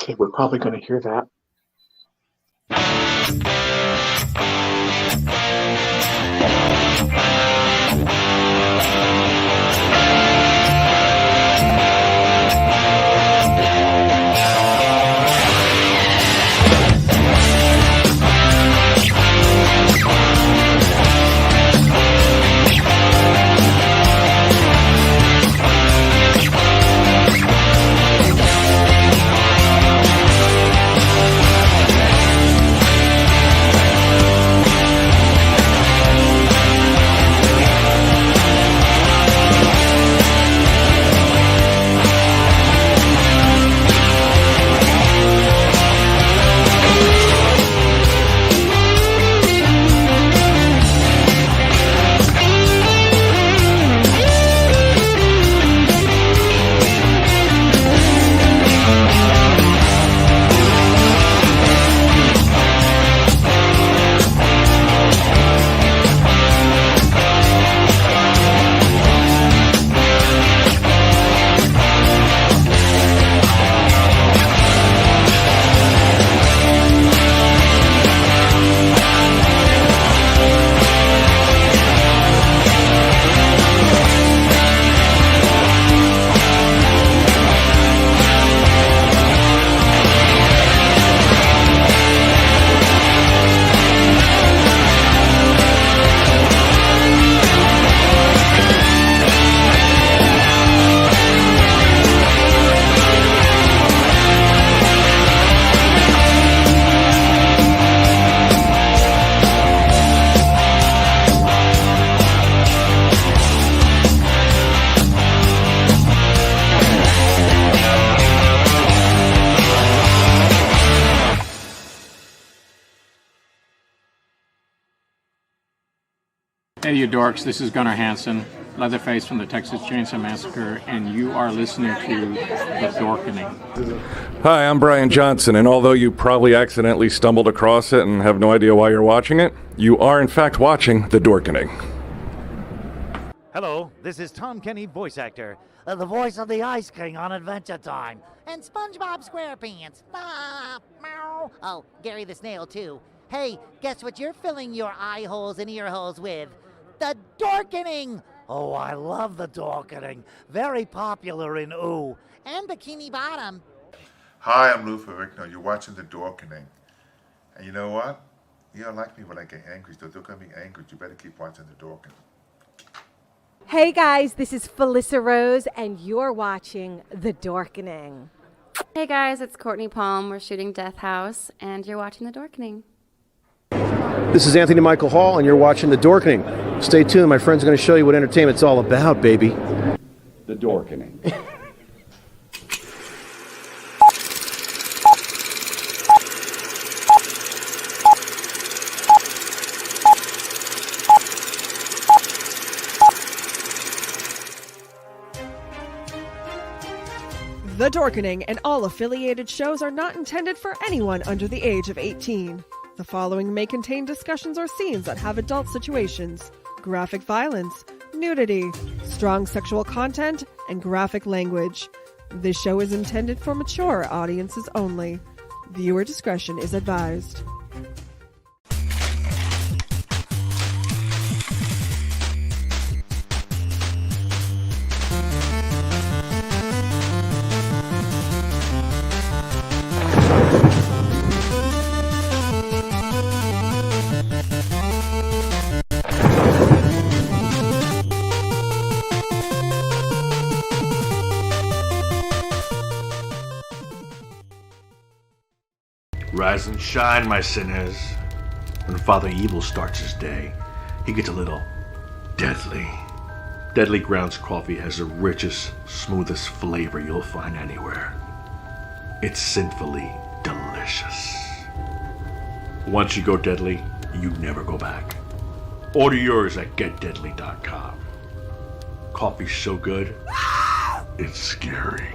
Okay, we're probably going to hear that. Hey, you dorks, this is Gunnar Hansen, Leatherface from the Texas Chainsaw Massacre, and you are listening to The Dorkening. Hi, I'm Brian Johnson, and although you probably accidentally stumbled across it and have no idea why you're watching it, you are in fact watching The Dorkening. Hello, this is Tom Kenny, voice actor. The voice of the Ice King on Adventure Time. And SpongeBob SquarePants. Ah, meow. Oh, Gary the Snail, too. Hey, guess what you're filling your eye holes and ear holes with? The Dorkening! Oh, I love The Dorkening. Very popular in Ooh. And Bikini Bottom. Hi, I'm Lou Ferrigno. You're watching The Dorkening. And you know what? You don't like me when I get angry, so don't get me angry. You better keep watching The Dorkening. Hey guys, this is Felissa Rose, and you're watching The Dorkening. Hey guys, it's Courtney Palm. We're shooting Death House, and you're watching The Dorkening. This is Anthony Michael Hall, and you're watching The Dorkening. Stay tuned, my friends are going to show you what entertainment's all about, baby. The Dorkening. The Dorkening and all affiliated shows are not intended for anyone under the age of 18. The following may contain discussions or scenes that have adult situations, graphic violence, nudity, strong sexual content, and graphic language. This show is intended for mature audiences only. Viewer discretion is advised. Rise and shine, my sinners. When Father Evil starts his day, he gets a little deadly. Deadly Grounds coffee has the richest, smoothest flavor you'll find anywhere. It's sinfully delicious. Once you go deadly, you never go back. Order yours at getdeadly.com. Coffee's so good, it's scary.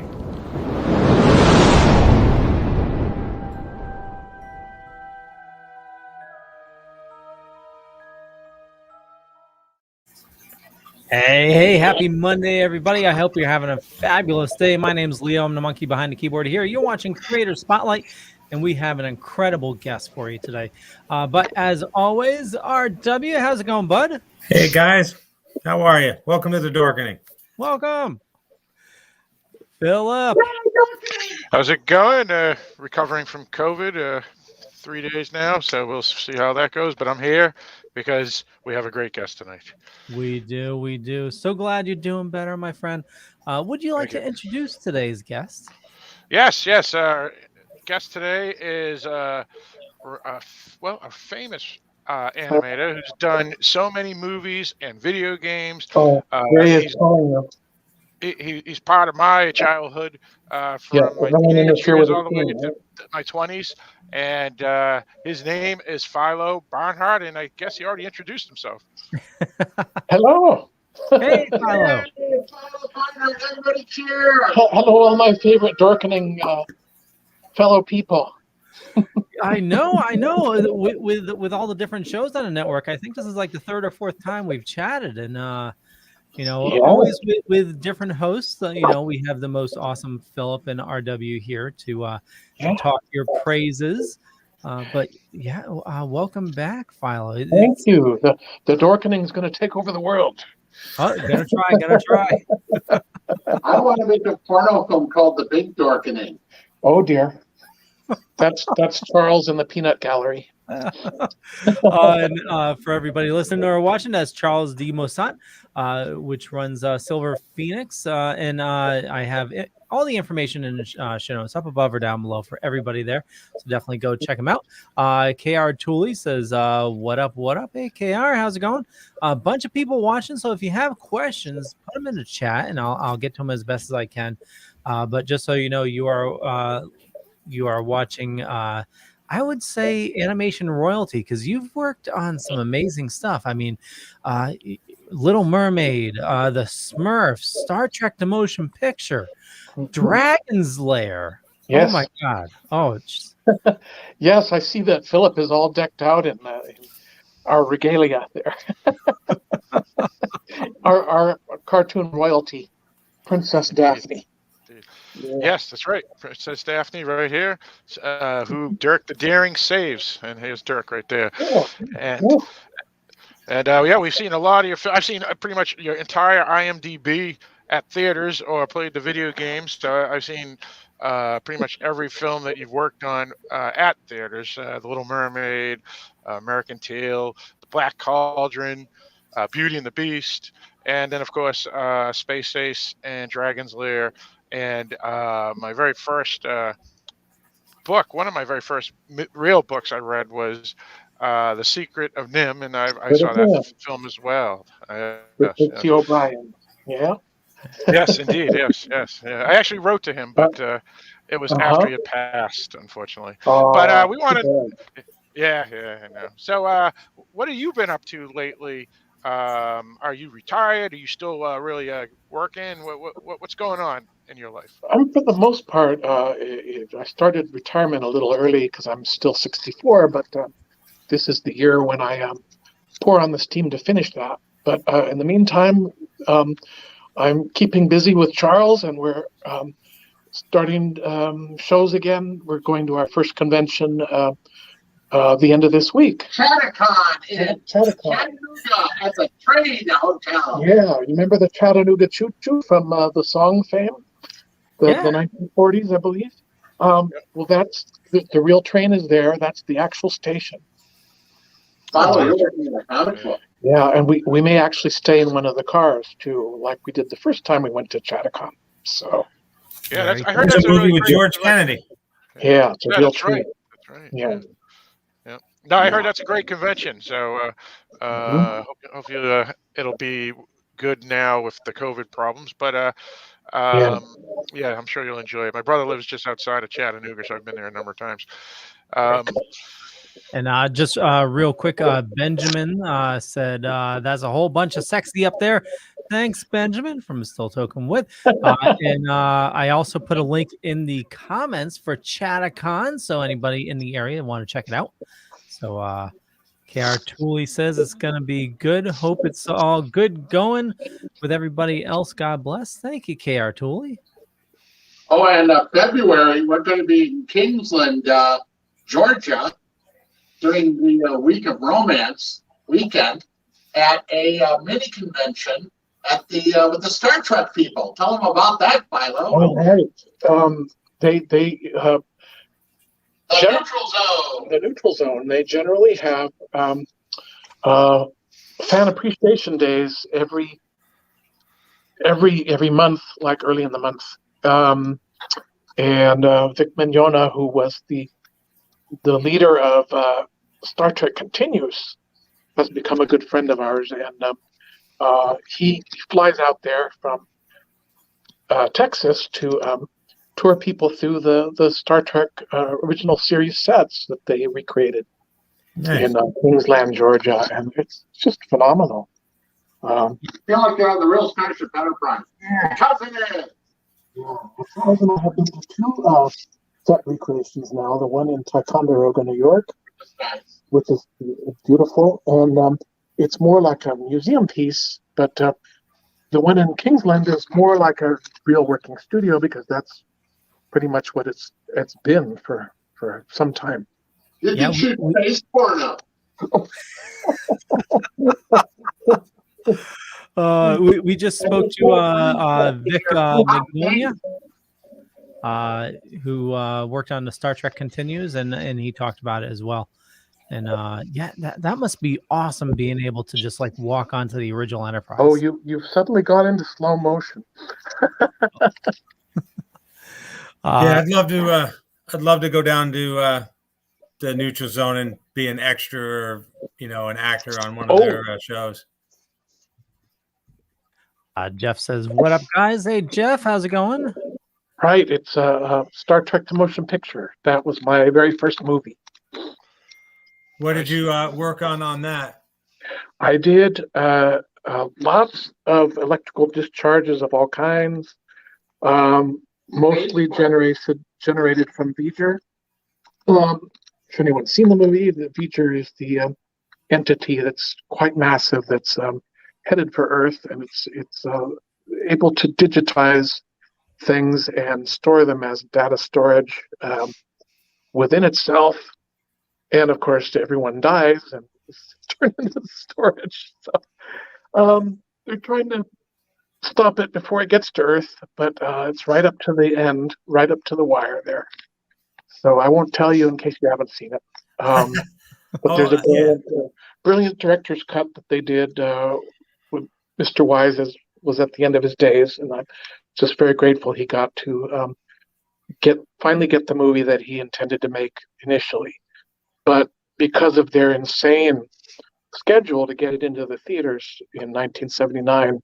Hey, happy Monday, everybody. I hope you're having a fabulous day. My name's Leo. I'm the monkey behind the keyboard here. You're watching Creator Spotlight, and we have an incredible guest for you today. But as always, RW, how's it going, bud? Hey, guys. How are you? Welcome to the Dorkening. Welcome. Philip. How's it going? Recovering from COVID, 3 days now, so we'll see how that goes. But I'm here because we have a great guest tonight. We do. So glad you're doing better, my friend. Would you like to introduce today's guest? Yes. Our guest today is a famous animator who's done so many movies and video games. He's part of my childhood from my teenage years all the way to my 20s. And his name is Philo Barnhart, and I guess he already introduced himself. Hello. Hey, Philo. Everybody cheer. Hello, all my favorite Dorkening fellow people. I know. With all the different shows on the network, I think this is like the third or fourth time we've chatted, and always with different hosts. We have the most awesome Philip and RW here to talk your praises. Welcome back, Philo. Thank you. The Dorkening is going to take over the world. Oh, gotta try. I want to make a porno film called The Big Dorkening. Oh dear. That's Charles in the Peanut Gallery. And for everybody listening or watching, that's Charles D Moisant, which runs Silver Phoenix, and I have all the information in the show notes up above or down below for everybody there, so definitely go check them out. KR Tooley says, what up? Hey KR, how's it going? A bunch of people watching, so if you have questions, put them in the chat and I'll get to them as best as I can. But just so you know, you are watching I would say animation royalty, because you've worked on some amazing stuff. I mean, Little Mermaid, the Smurfs, Star Trek the Motion Picture, Dragon's Lair. Yes. Oh my God. Oh, yes, I see that Philip is all decked out in our regalia there. our cartoon royalty, Princess Daphne. Yeah. Yes, that's right. Princess Daphne right here, who Dirk the Daring saves. And here's Dirk right there. And we've seen a lot of your I've seen pretty much your entire IMDb at theaters or played the video games. So I've seen pretty much every film that you've worked on at theaters. The Little Mermaid, American Tail, The Black Cauldron, Beauty and the Beast, and then, of course, Space Ace and Dragon's Lair. And my very first book, one of my very first real books I read was The Secret of NIMH, and I saw that film as well. Yes. O'Brien. Yeah. Yes, indeed. Yes. Yeah. I actually wrote to him, but it was after he had passed, unfortunately. But we wanted. Yeah, I know. So, what have you been up to lately? Are you retired? Are you still really working? What's going on in your life? For the most part, I started retirement a little early because I'm still 64, but this is the year when I pour on the steam to finish that. But in the meantime, I'm keeping busy with Charles, and we're starting shows again. We're going to our first convention the end of this week. Chattacon in Chattanooga at the Trade Hotel. Yeah, you remember the Chattanooga Choo Choo from the song fame? The 1940s, I believe. Well, that's the real train is there. That's the actual station. Yeah, and we may actually stay in one of the cars too, like we did the first time we went to Chattacon. So yeah, I heard that's a movie with George Kennedy. Yeah, it's a real that's right. That's right. Yeah. No, I heard that's a great convention. So hopefully it'll be good now with the COVID problems. But I'm sure you'll enjoy it. My brother lives just outside of Chattanooga, so I've been there a number of times. And just real quick, Benjamin said, that's a whole bunch of sexy up there. Thanks, Benjamin, from Still Token Wood. And I also put a link in the comments for Chattacon, so anybody in the area want to check it out. So KR Tooley says it's going to be good. Hope it's all good going with everybody else. God bless. Thank you, KR Tooley. Oh, and February, we're going to be in Kingsland, Georgia, during the Week of Romance weekend at a mini convention at the with the Star Trek people. Tell them about that, Philo. All right. The neutral zone. The neutral zone. They generally have fan appreciation days every month, like early in the month. And Vic Mignogna, who was the leader of Star Trek Continues, has become a good friend of ours, and he flies out there from Texas to tour people through the Star Trek original series sets that they recreated in Kingsland, Georgia, and it's just phenomenal. I feel like they're on the real Starship Enterprise. Cousin Ed. I have been to two set recreations now. The one in Ticonderoga, New York, which is beautiful, and it's more like a museum piece. But the one in Kingsland is more like a real working studio, because that's pretty much what it's been for some time. You can shoot face porno. We just spoke to Vic Mignogna, who worked on the Star Trek Continues, and he talked about it as well. And yeah, that must be awesome, being able to just like walk onto the original Enterprise. Oh, you've suddenly got into slow motion. Yeah, I'd love to go down to the neutral zone and be an extra, or an actor on one of their shows. Jeff says, "What up, guys? Hey, Jeff, how's it going?" Right, it's Star Trek: The Motion Picture. That was my very first movie. What did you work on that? I did lots of electrical discharges of all kinds, mostly generated from V'ger. If anyone's seen the movie, the V'ger is the entity that's quite massive, that's headed for Earth, and it's able to digitize things and store them as data storage within itself. And of course, everyone dies and it's turned into storage. So they're trying to stop it before it gets to Earth, but it's right up to the end, right up to the wire there. So I won't tell you in case you haven't seen it. But there's a brilliant director's cut that they did with Mr. Wise was at the end of his days, and I'm just very grateful he got to finally get the movie that he intended to make initially. But because of their insane schedule to get it into the theaters in 1979,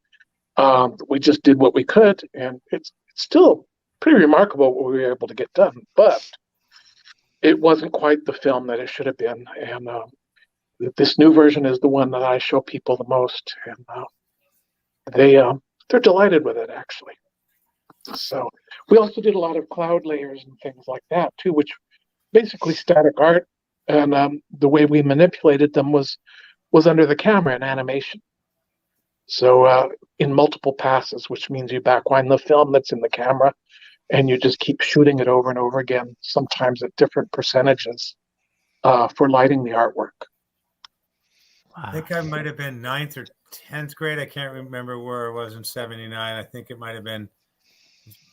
we just did what we could, and it's still pretty remarkable what we were able to get done. But it wasn't quite the film that it should have been, and this new version is the one that I show people the most, and they're delighted with it, actually. So we also did a lot of cloud layers and things like that too, which basically static art. And the way we manipulated them was under the camera in animation. So in multiple passes, which means you backwind the film that's in the camera, and you just keep shooting it over and over again, sometimes at different percentages for lighting the artwork. I think I might have been 9th or 10th grade. I can't remember where it was in 79. I think it might have been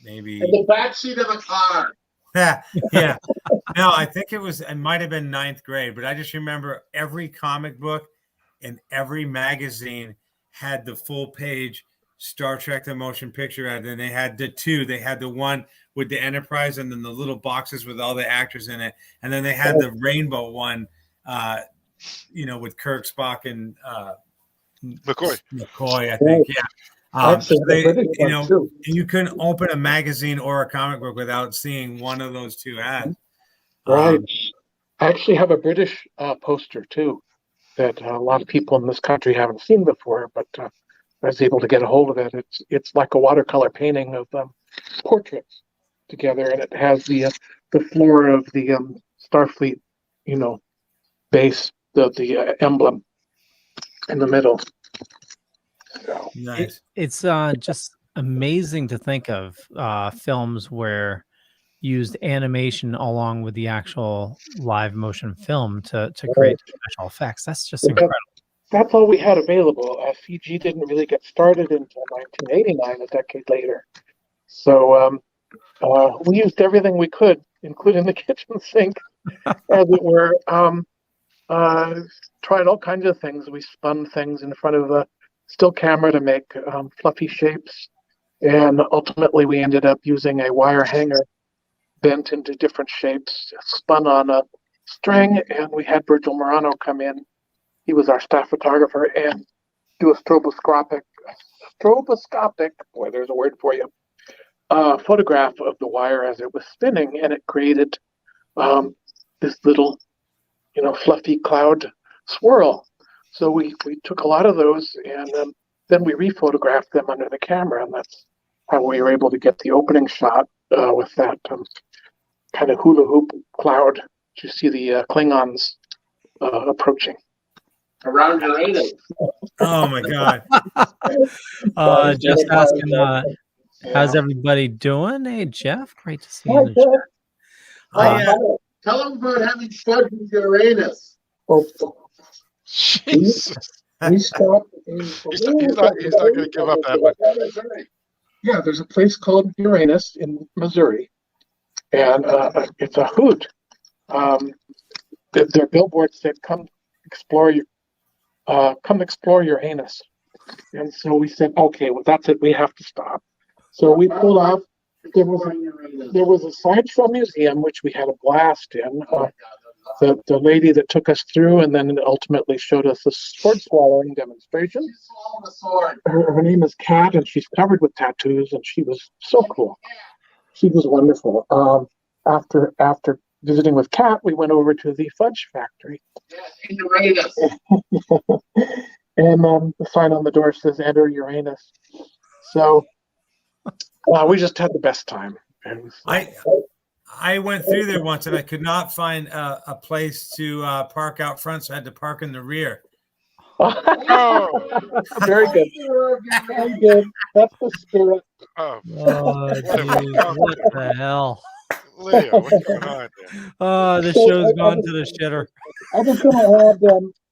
maybe in the backseat of the car. Yeah. No, I think it might have been 9th grade, but I just remember every comic book and every magazine had the full page Star Trek the Motion Picture ad, and they had they had the one with the Enterprise and then the little boxes with all the actors in it, and then they had the rainbow one with Kirk, Spock, and McCoy, I think. Yeah. You couldn't open a magazine or a comic book without seeing one of those two ads. Right. I actually have a British poster too that a lot of people in this country haven't seen before, but I was able to get a hold of it. It's like a watercolor painting of portraits together, and it has the floor of the Starfleet, base the emblem in the middle. So, Nice. It's just amazing to think of films where used animation along with the actual live motion film to create special effects. That's just incredible. That's all we had available. CG didn't really get started until 1989, a decade later. So we used everything we could, including the kitchen sink, as it were. Tried all kinds of things. We spun things in front of a still camera to make fluffy shapes. And ultimately, we ended up using a wire hanger bent into different shapes, spun on a string, and we had Virgil Morano come in. He was our staff photographer, and do a stroboscopic, boy, there's a word for you, photograph of the wire as it was spinning, and it created this little, fluffy cloud swirl. So we took a lot of those, and then we rephotographed them under the camera, and that's how we were able to get the opening shot with that kind of hula hoop cloud. You see the Klingons approaching. Around Uranus. Oh my God. Just asking, how's everybody doing? Hey, Jeff, great to see you in the chat. Tell them about having fun with Uranus. Jesus. We stopped. He's not going to give up that one. Yeah, there's a place called Uranus in Missouri, and it's a hoot. Their billboard said, "Come explore Uranus," and so we said, "Okay, well that's it. We have to stop." So we pulled off. There was a sideshow museum which we had a blast in. The lady that took us through and then ultimately showed us the sword swallowing demonstration. Her name is Kat, and she's covered with tattoos, and she was so cool. She was wonderful. After visiting with Kat, we went over to the fudge factory. And the sign on the door says "Enter Uranus." So we just had the best time. I went through there once and I could not find a place to park out front, so I had to park in the rear. Very good. Very good. That's the spirit. Oh, geez, what the hell? Leo, what's going on there? Oh, this show's gone to the shitter. I was going to add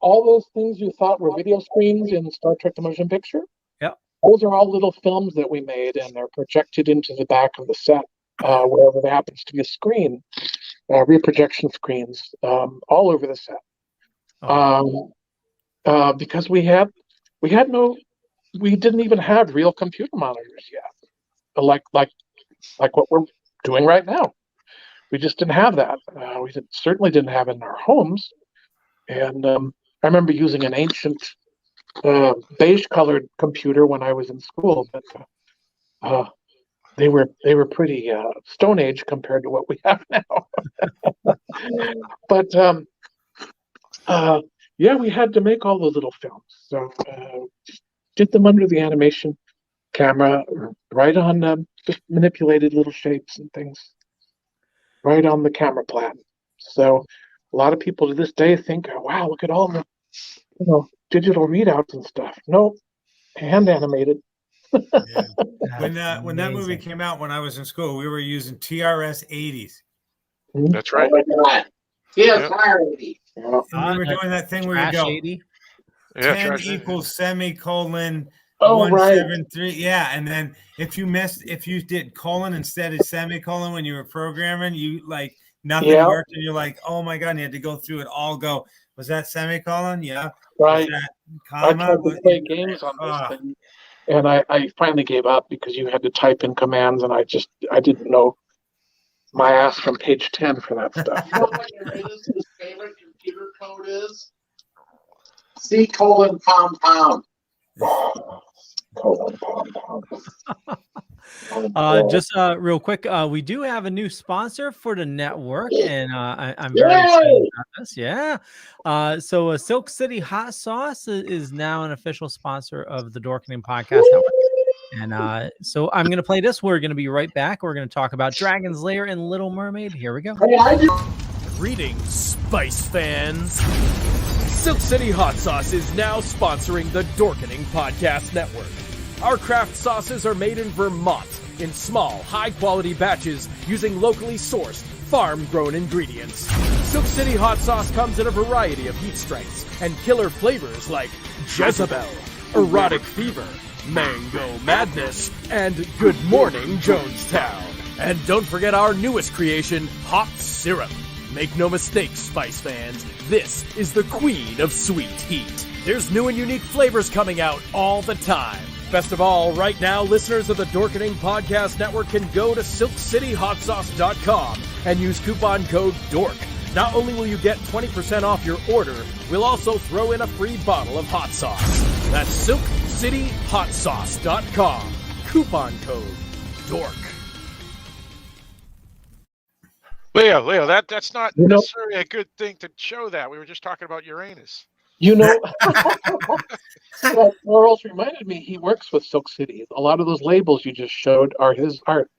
all those things you thought were video screens in Star Trek the Motion Picture. Yep. Those are all little films that we made, and they're projected into the back of the set. Wherever there happens to be a screen, rear projection screens all over the set. Because we didn't even have real computer monitors yet, like what we're doing right now. We just didn't have that. We certainly didn't have it in our homes. And I remember using an ancient beige-colored computer when I was in school, but they were pretty Stone Age compared to what we have now. But yeah, we had to make all the little films. So did them under the animation camera, right on just manipulated little shapes and things, right on the camera plan. So a lot of people to this day think, "Oh, wow, look at all the digital readouts and stuff." Nope, hand animated. Yeah. When that movie came out when I was in school, we were using TRS 80s. That's right. Oh my God. TRS 80. And we were doing that thing where you go 80? 10 equals semicolon Oh, 173. Yeah, and then if you did colon instead of semicolon when you were programming, you like nothing worked, and you're like, oh my God, and you had to go through it all. Go, was that semicolon? Yeah, right. Was that comma? I tried to play games on this thing, and I finally gave up because you had to type in commands, and I didn't know my ass from page 10 for that stuff. You know what Uranus's favorite computer code is? C:\compound. Just real quick, we do have a new sponsor for the network, and I'm very excited about this. Yeah. So Silk City Hot Sauce is now an official sponsor of the Dorkening Podcast Network. And so I'm going to play this. We're going to be right back. We're going to talk about Dragon's Lair and Little Mermaid. Here we go. Greetings, Spice fans. Silk City Hot Sauce is now sponsoring the Dorkening Podcast Network. Our craft sauces are made in Vermont in small, high-quality batches using locally sourced, farm-grown ingredients. Silk City Hot Sauce comes in a variety of heat strengths and killer flavors like Jezebel, Erotic Fever, Mango Madness, and Good Morning Jonestown. And don't forget our newest creation, Hot Syrup. Make no mistake, Spice fans, this is the queen of sweet heat. There's new and unique flavors coming out all the time. Best of all, right now, listeners of the Dorkening Podcast Network can go to silkcityhotsauce.com and use coupon code DORK. Not only will you get 20% off your order, we'll also throw in a free bottle of hot sauce. That's silkcityhotsauce.com. Coupon code DORK. Leo, that's not necessarily a good thing to show that. We were just talking about Uranus. You know, Charles reminded me he works with Silk City. A lot of those labels you just showed are his art.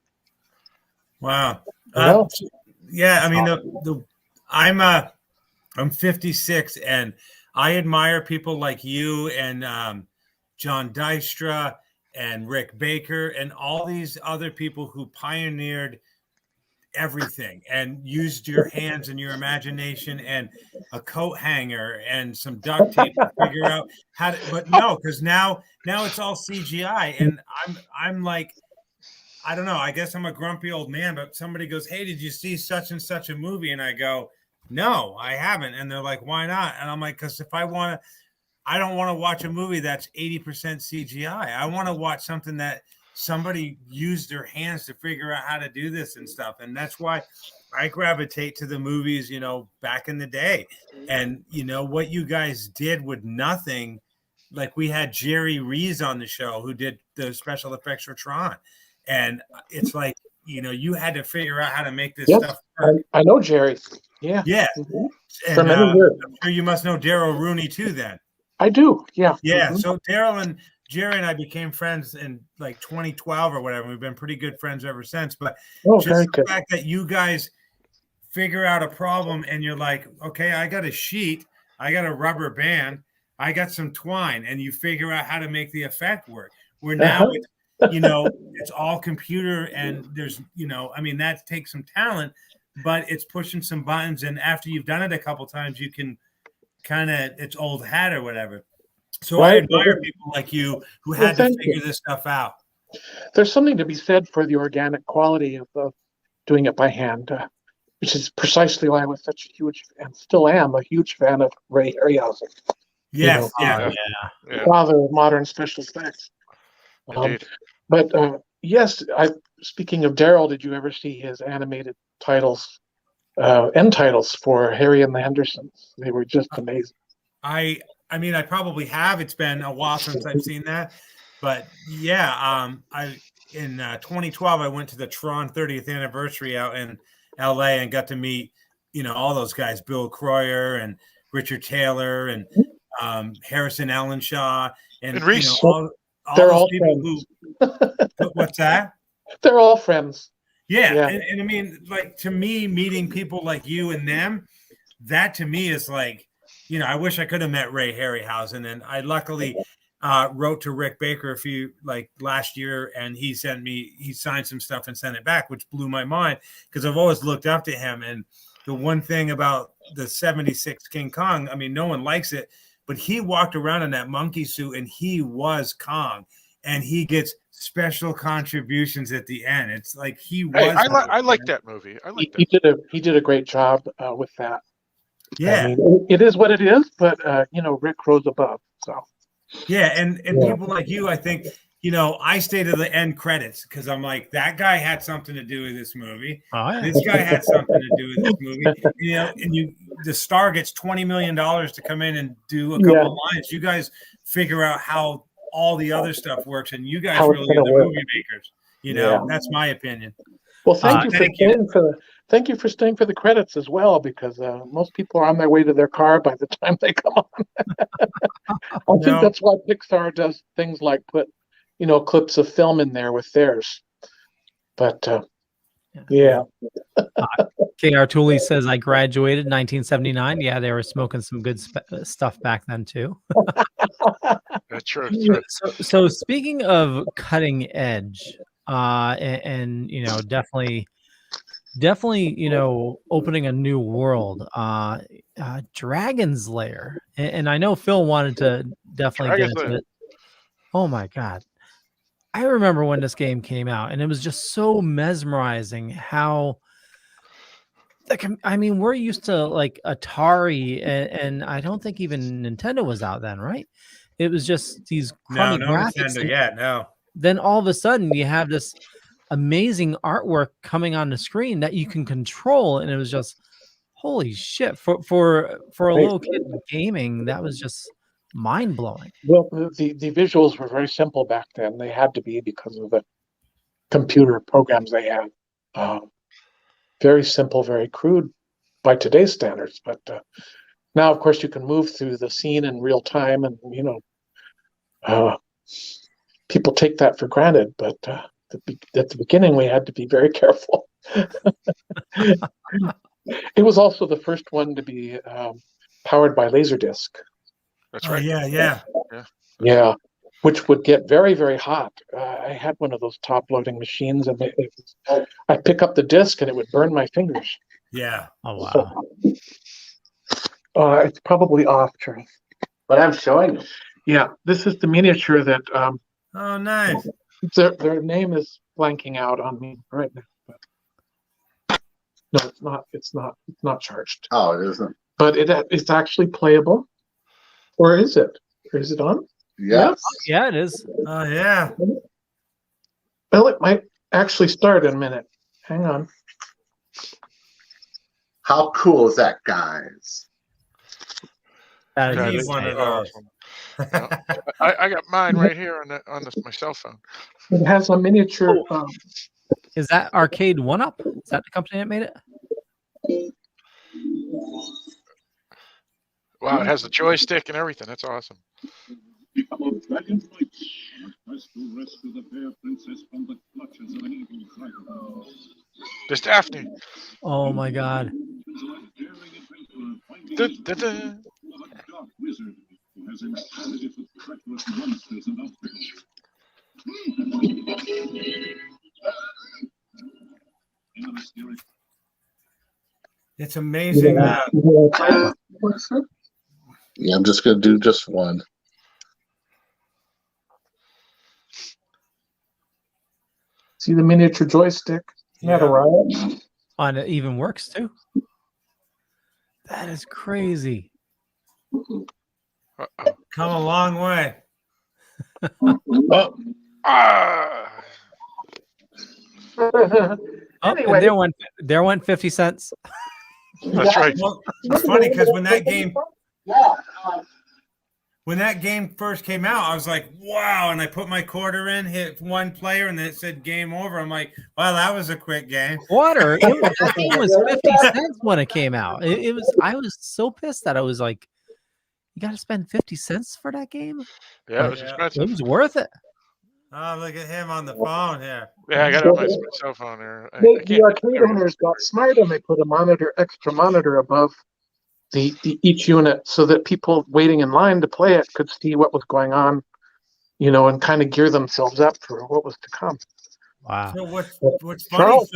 Wow. Well, Yeah, I mean, I'm 56, and I admire people like you and John Dystra and Rick Baker and all these other people who pioneered everything and used your hands and your imagination and a coat hanger and some duct tape to figure out how to, but no, because now it's all CGI, and I'm like, I don't know, I guess I'm a grumpy old man, but somebody goes, hey, did you see such and such a movie? And I go, no, I haven't. And they're like, why not? And I'm like, because I don't want to watch a movie that's 80% CGI. I want to watch something that somebody used their hands to figure out how to do this and stuff. And that's why I gravitate to the movies, you know, back in the day. And, you know, what you guys did with nothing, like we had Jerry Rees on the show who did the special effects for Tron. And it's like, you know, you had to figure out how to make this stuff work. I know Jerry. Yeah. Yeah. Mm-hmm. And, For many years. I'm sure you must know Daryl Rooney too then. I do. Yeah. Yeah. Mm-hmm. So Daryl and Jerry and I became friends in like 2012 or whatever. We've been pretty good friends ever since. But just the fact that you guys figure out a problem and you're like, okay, I got a sheet, I got a rubber band, I got some twine, and you figure out how to make the effect work. Where now, you know, it's all computer, and there's, you know, I mean, that takes some talent, but it's pushing some buttons. And after you've done it a couple times, you can kind of, it's old hat or whatever. So I admire people like you who had to figure this stuff out. There's something to be said for the organic quality of doing it by hand, which is precisely why I was such a huge, and still am, a huge fan of Ray Harryhausen. Yes, Father of modern special effects. But yes, speaking of Daryl, did you ever see his animated titles, end titles for Harry and the Hendersons? They were just amazing. I mean, I probably have. It's been a while since I've seen that, but yeah, in 2012 I went to the Tron 30th anniversary out in LA and got to meet, you know, all those guys, Bill Croyer and Richard Taylor and Harrison Ellenshaw and Reese. You know, They're all people friends. What's that? They're all friends. Yeah. And I mean, like, to me, meeting people like you and them, that to me is like, you know, I wish I could have met Ray Harryhausen, and I luckily wrote to Rick Baker last year, and he signed some stuff and sent it back, which blew my mind because I've always looked up to him. And the one thing about the 76 King Kong, I mean, no one likes it, but he walked around in that monkey suit and he was Kong, and he gets special contributions at the end. It's like he was. I like that movie. He did a great job with that. Yeah, I mean, it is what it is, but you know, Rick rose above. So yeah, and people like you, I think, you know, I stay to the end credits because I'm like, that guy had something to do with this movie. Oh, yeah. This guy had something to do with this movie. You know, and the star gets $20 million to come in and do a couple of lines. You guys figure out how all the other stuff works, and you guys really are the movie makers. You know, that's my opinion. Well, thank you for staying for the credits as well, because most people are on their way to their car by the time they come on. I think that's why Pixar does things like put, you know, clips of film in there with theirs. But Yeah. KR Tooley says I graduated 1979. Yeah, they were smoking some good stuff back then too. That's true. So speaking of cutting edge, and you know, definitely, you know, opening a new world. Dragon's Lair, and I know Phil wanted to definitely Dragon's get into Lair. it. Oh my god. I remember when this game came out, and it was just so mesmerizing how. I mean, we're used to like Atari, and I don't think even Nintendo was out then, right? It was just these crummy No graphics. Nintendo yet. No. Then all of a sudden, you have this amazing artwork coming on the screen that you can control, and it was just holy shit for a little kid gaming. That was just mind blowing. Well, the visuals were very simple back then. They had to be because of the computer programs they had. Very simple, very crude by today's standards. But now, of course, you can move through the scene in real time, and you know, people take that for granted. But at the beginning, we had to be very careful. It was also the first one to be powered by Laserdisc. That's right. Yeah, which would get very, very hot. I had one of those top-loading machines, and I pick up the disc, and it would burn my fingers. Yeah. Oh wow. It's probably off, Charles. But I'm showing you. Yeah, this is the miniature that. Oh, nice. Their name is blanking out on me right now. But no, it's not. It's not charged. Oh, it isn't. But it's actually playable, or is it? Or is it on? Yes. Yeah, it is. Oh yeah. Well, it might actually start in a minute. Hang on. How cool is that, guys? That I is need one of awesome. those. I got mine right here on my cell phone. It has a miniature. Is that Arcade 1-Up? Is that the company that made it? Wow, it has the joystick and everything. That's awesome. There's Daphne. Oh my god. It's amazing. Yeah, I'm just going to do just one. See the miniature joystick? Isn't that a riot? And it even works too. That is crazy. Come a long way. Oh. Oh, Anyway. and there went 50 cents. That's right. Well, it's funny because when that game first came out, I was like, wow. And I put my quarter in, hit one player, and then it said game over. I'm like, wow, that was a quick game. Quarter? That game was 50 cents when it came out. It was. I was so pissed that I was like, you got to spend 50 cents for that game? Yeah, it was expensive. It was worth it. Oh, look at him on the phone here. Yeah, I got it on my cell phone here. The arcade owners got smart and they put a extra monitor above the each unit so that people waiting in line to play it could see what was going on, you know, and kind of gear themselves up for what was to come. Wow. So what's funny,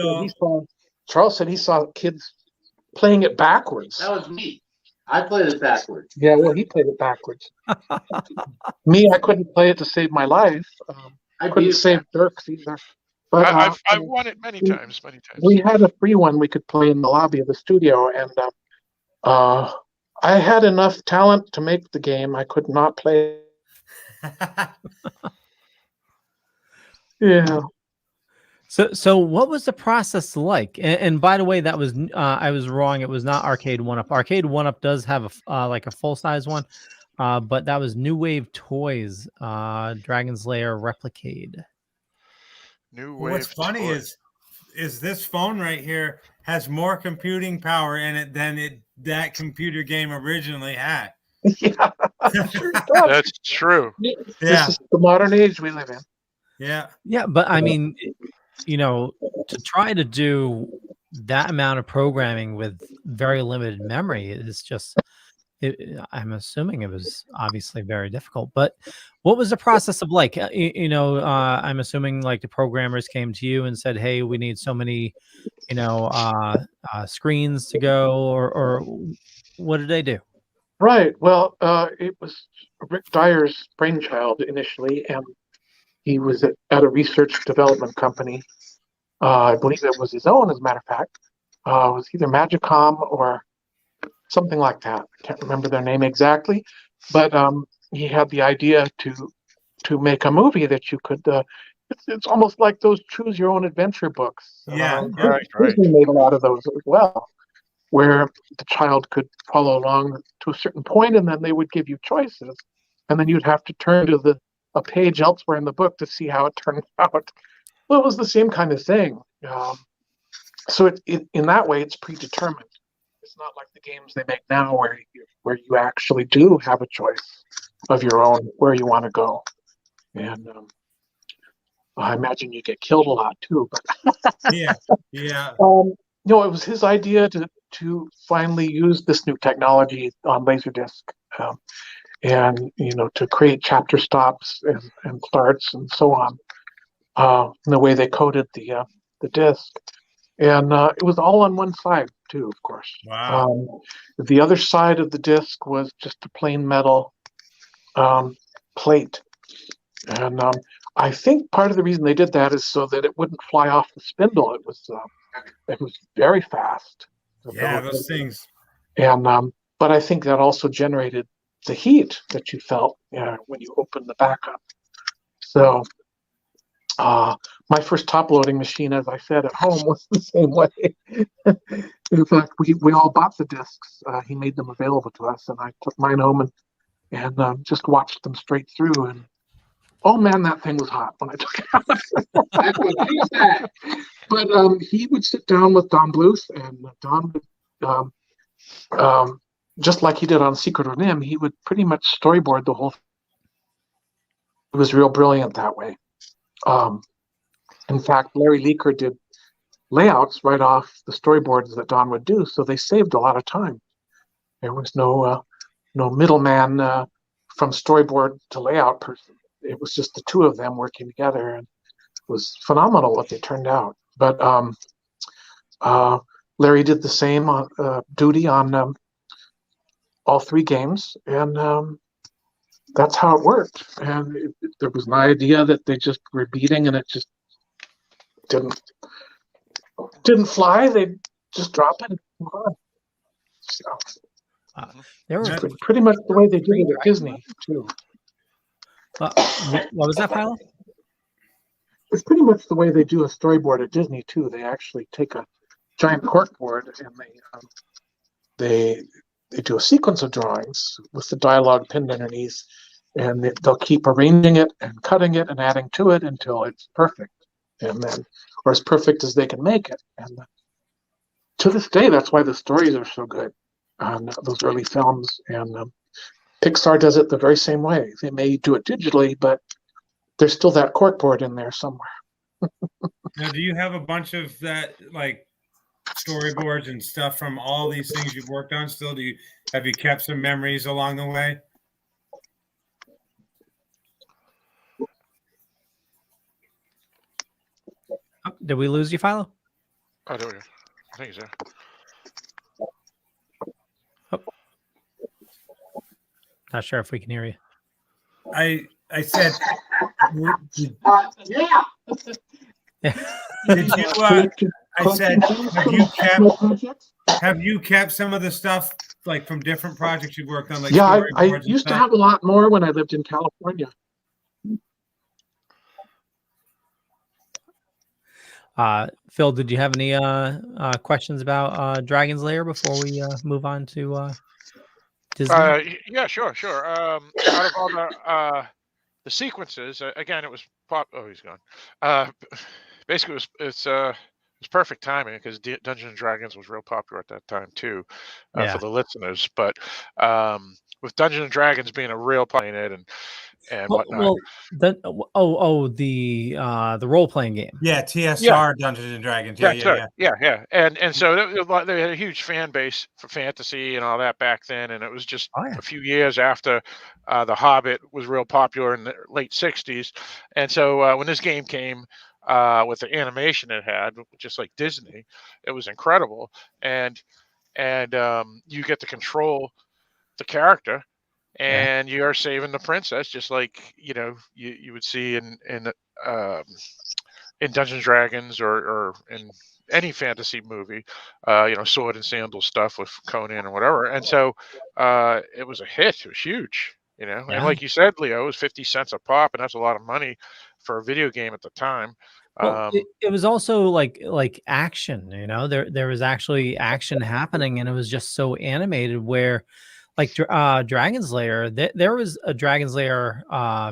Charles said he saw kids playing it backwards. That was me. I played it backwards. Yeah, well, he played it backwards. Me, I couldn't play it to save my life. I couldn't save Dirk's either. But I've won it many times. We had a free one we could play in the lobby of the studio, and I had enough talent to make the game. I could not play. Yeah. So what was the process like? And by the way, that was I was wrong. It was not Arcade 1-Up. Arcade 1-Up does have a like a full size one, but that was New Wave Toys, Dragon's Lair Replicade. What's funny is this phone right here has more computing power in it than that computer game originally had. Yeah, that's true. This is the modern age we live in. Yeah. Yeah, but I mean, you know, to try to do that amount of programming with very limited memory is just, I'm assuming it was obviously very difficult. But what was the process of like? I'm assuming like the programmers came to you and said, "Hey, we need so many, screens to go," or what did they do? Right. Well, it was Rick Dyer's brainchild initially, and he was at a research development company. I believe it was his own, as a matter of fact. It was either Magicom or something like that. I can't remember their name exactly, but he had the idea to make a movie that you could. It's almost like those choose your own adventure books. Yeah, right. Disney made a lot of those as well, where the child could follow along to a certain point, and then they would give you choices, and then you'd have to turn to a page elsewhere in the book to see how it turned out. Well, it was the same kind of thing. So in that way, it's predetermined. It's not like the games they make now, where you actually do have a choice of your own where you want to go. And I imagine you get killed a lot too. But yeah. It was his idea to finally use this new technology on Laserdisc, and to create chapter stops and starts and so on. The way they coded the disc, and it was all on one side too, of course. Wow. The other side of the disc was just a plain metal plate, and I think part of the reason they did that is so that it wouldn't fly off the spindle. It was very fast. Yeah, those things. And but I think that also generated the heat that you felt when you opened the back up. So my first top loading machine, as I said, at home was the same way. In fact, we all bought the discs. He made them available to us, and I took mine home and just watched them straight through. And oh man, that thing was hot when I took it out. That's what she said. But he would sit down with Don Bluth, and Don would, just like he did on Secret of NIMH, he would pretty much storyboard the whole thing. It was real brilliant that way. In fact, Larry Leaker did layouts right off the storyboards that Don would do, so they saved a lot of time. There was no middleman from storyboard to layout person. It was just the two of them working together, and it was phenomenal what they turned out. But Larry did the same duty on all three games, and that's how it worked. And there was an idea that they just were beating, and it just didn't fly. They just drop it and move on. So There were pretty much the way they did it at Disney too. what was that, Philo? It's pretty much the way they do a storyboard at Disney too. They actually take a giant corkboard and they do a sequence of drawings with the dialogue pinned underneath, and they'll keep arranging it and cutting it and adding to it until it's perfect, and then, or as perfect as they can make it. And to this day, that's why the stories are so good on those early films. And Pixar does it the very same way. They may do it digitally, but there's still that corkboard in there somewhere. Now, do you have a bunch of that, like storyboards and stuff from all these things you've worked on still? Have you kept some memories along the way? Oh, did we lose you, Philo? I don't know. I think so. Oh. Not sure if we can hear you. I said, yeah. Did you? I said, have you kept some of the stuff like from different projects you've worked on? Like yeah, I used to have a lot more when I lived in California. Phil, did you have any questions about Dragon's Lair before we move on to Disney? Yeah, sure. Out of all the sequences, again, it was pop. Oh, he's gone. Basically, it's was perfect timing because Dungeons and Dragons was real popular at that time too, Yeah. for the listeners. But with Dungeons and Dragons being a real play in it and whatnot. The role playing game. Yeah, TSR Dungeons and Dragons. Yeah. And so they had a huge fan base for fantasy and all that back then, and it was just a few years after The Hobbit was real popular in the late '60s, and so when this game came with the animation it had, just like Disney, it was incredible, and you get to control the character. And you're saving the princess, just like you would see in Dungeons and Dragons or in any fantasy movie, sword and sandal stuff with Conan or whatever. And so it was a hit. It was huge, And like you said, Leo, it was 50 cents a pop, and that's a lot of money for a video game at the time. Well, it was also like action, there was actually action happening, and it was just so animated where. Like Dragon's Lair, there was a Dragon's Lair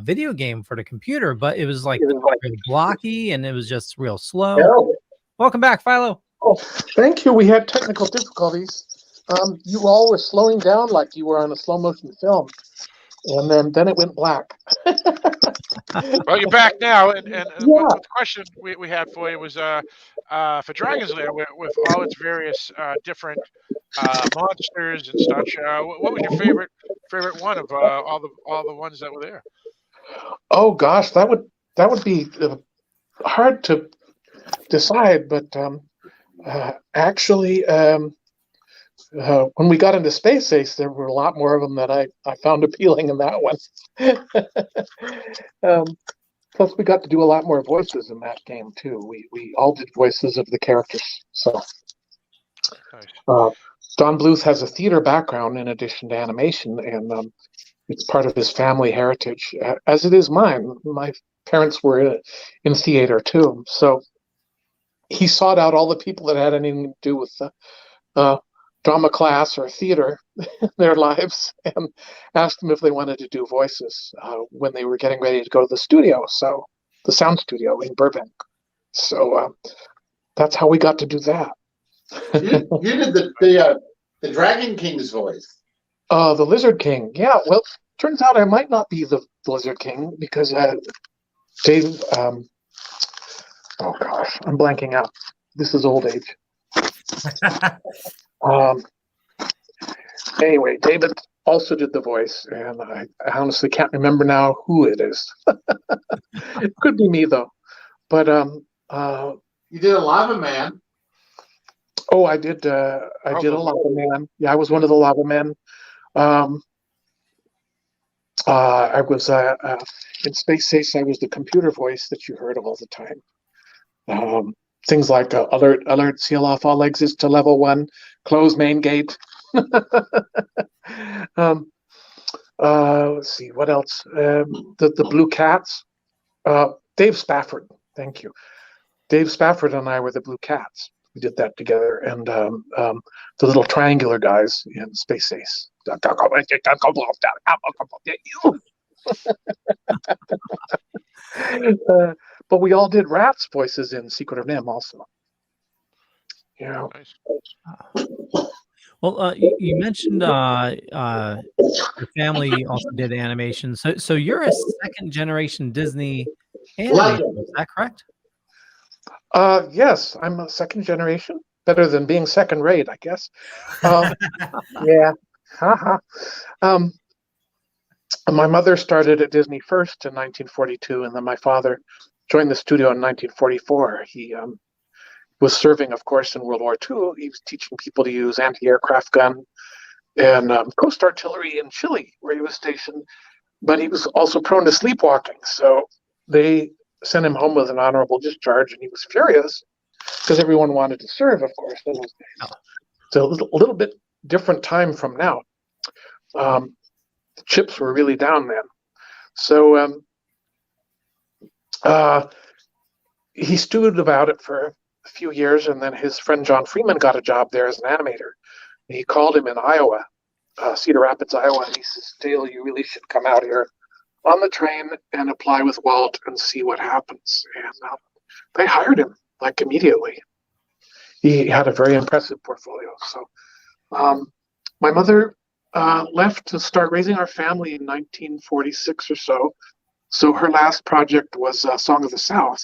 video game for the computer, but it was like really blocky and it was just real slow. Yeah. Welcome back, Philo. Oh, thank you. We had technical difficulties. You all were slowing down like you were on a slow motion film, and then it went black. Well, you're back now, and the question we had for you was for Dragon's Lair with all its various different monsters and such. What was your favorite one of all the ones that were there? Oh gosh, that would be hard to decide, but actually, when we got into Space Ace, there were a lot more of them that I found appealing in that one. Plus, we got to do a lot more voices in that game too. We all did voices of the characters. So, Don Bluth has a theater background in addition to animation, and it's part of his family heritage, as it is mine. My parents were in theater too, so he sought out all the people that had anything to do with drama class or theater in their lives and asked them if they wanted to do voices when they were getting ready to go to the studio, so the sound studio in Burbank. So that's how we got to do that. You did the Dragon King's voice. The Lizard King. Yeah, well, turns out I might not be the Lizard King because Dave, oh gosh, I'm blanking out. This is old age. Anyway, David also did the voice, and I honestly can't remember now who it is. It could be me though. But you did a Lava Man. Oh, I did a Lava Man. Yeah, I was one of the Lava Men. I was in Space Ace. I was the computer voice that you heard all the time. Things like alert, seal off all exits to level 1, close main gate. Let's see, what else? The Blue Cats. Dave Spafford, thank you. Dave Spafford and I were the Blue Cats. We did that together, and the little triangular guys in Space Ace. But we all did Rats voices in Secret of NIMH also. Yeah. Nice. Well, you mentioned your family also did animation. So you're a second generation Disney animator, is that correct? Yes, I'm a second generation. Better than being second rate, I guess. Yeah. My mother started at Disney first in 1942, and then my father joined the studio in 1944. He was serving, of course, in World War II. He was teaching people to use anti-aircraft gun and coast artillery in Chile, where he was stationed. But he was also prone to sleepwalking, so they sent him home with an honorable discharge, and he was furious because everyone wanted to serve, of course, in those days. It's a little bit different time from now. The chips were really down then. So he stewed about it for a few years, and then his friend John Freeman got a job there as an animator. And he called him in Iowa, Cedar Rapids, Iowa, and he says, Dale, you really should come out here on the train and apply with Walt and see what happens. And they hired him like immediately. he had a very impressive portfolio. So my mother left to start raising our family in 1946 or so. So her last project was Song of the South.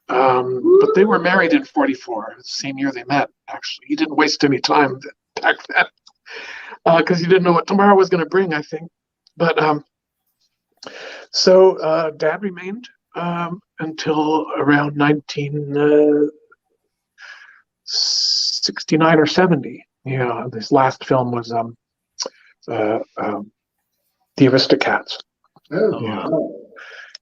But they were married in 44, the same year they met, actually. He didn't waste any time back then because he didn't know what tomorrow was going to bring, I think. But so Dad remained until around 1969 or 70. Yeah, his last film was The Aristocats. Oh, Yeah.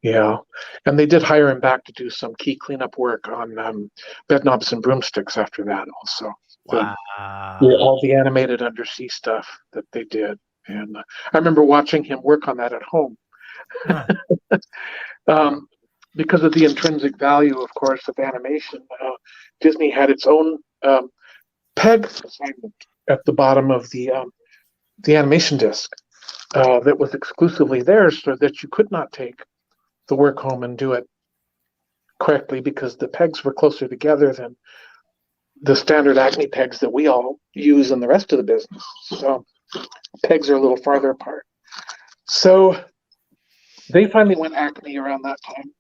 Yeah, and they did hire him back to do some key cleanup work on Bed Knobs and Broomsticks after that also. Wow. All the animated undersea stuff that they did. And I remember watching him work on that at home. Because of the intrinsic value, of course, of animation, Disney had its own peg assignment at the bottom of the animation disc that was exclusively theirs, so that you could not take the work home and do it correctly, because the pegs were closer together than the standard Acme pegs that we all use in the rest of the business. So pegs are a little farther apart. So they finally went Acme around that time,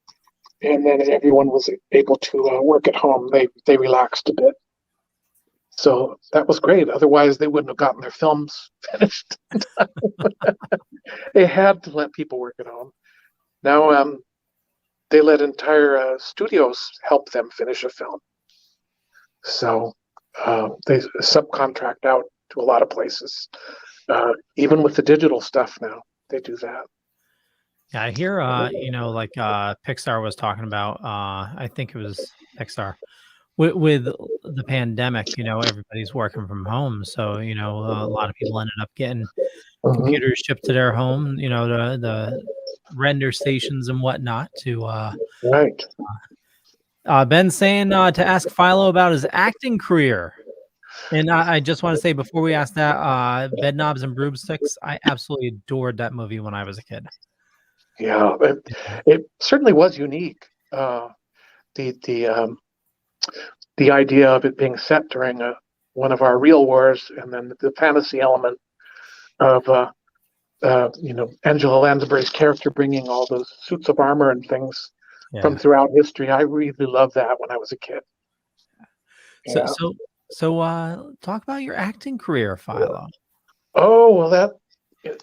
and then everyone was able to work at home. They relaxed a bit. So that was great. Otherwise, they wouldn't have gotten their films finished. They had to let people work at home. Now they let entire studios help them finish a film. So they subcontract out to a lot of places. Even with the digital stuff now, they do that. Yeah, I hear, like Pixar was talking about, I think it was Pixar, with the pandemic, everybody's working from home. So, a lot of people ended up getting computers shipped to their home, the render stations and whatnot to right. Ben's saying to ask Philo about his acting career. And I just want to say, before we ask that, Bed Knobs and Broomsticks, I absolutely adored that movie when I was a kid. Yeah, it certainly was unique. The idea of it being set during one of our real wars, and then the fantasy element of Angela Lansbury's character bringing all those suits of armor and things from throughout history. I really loved that when I was a kid. So talk about your acting career, Philo. Oh, well, that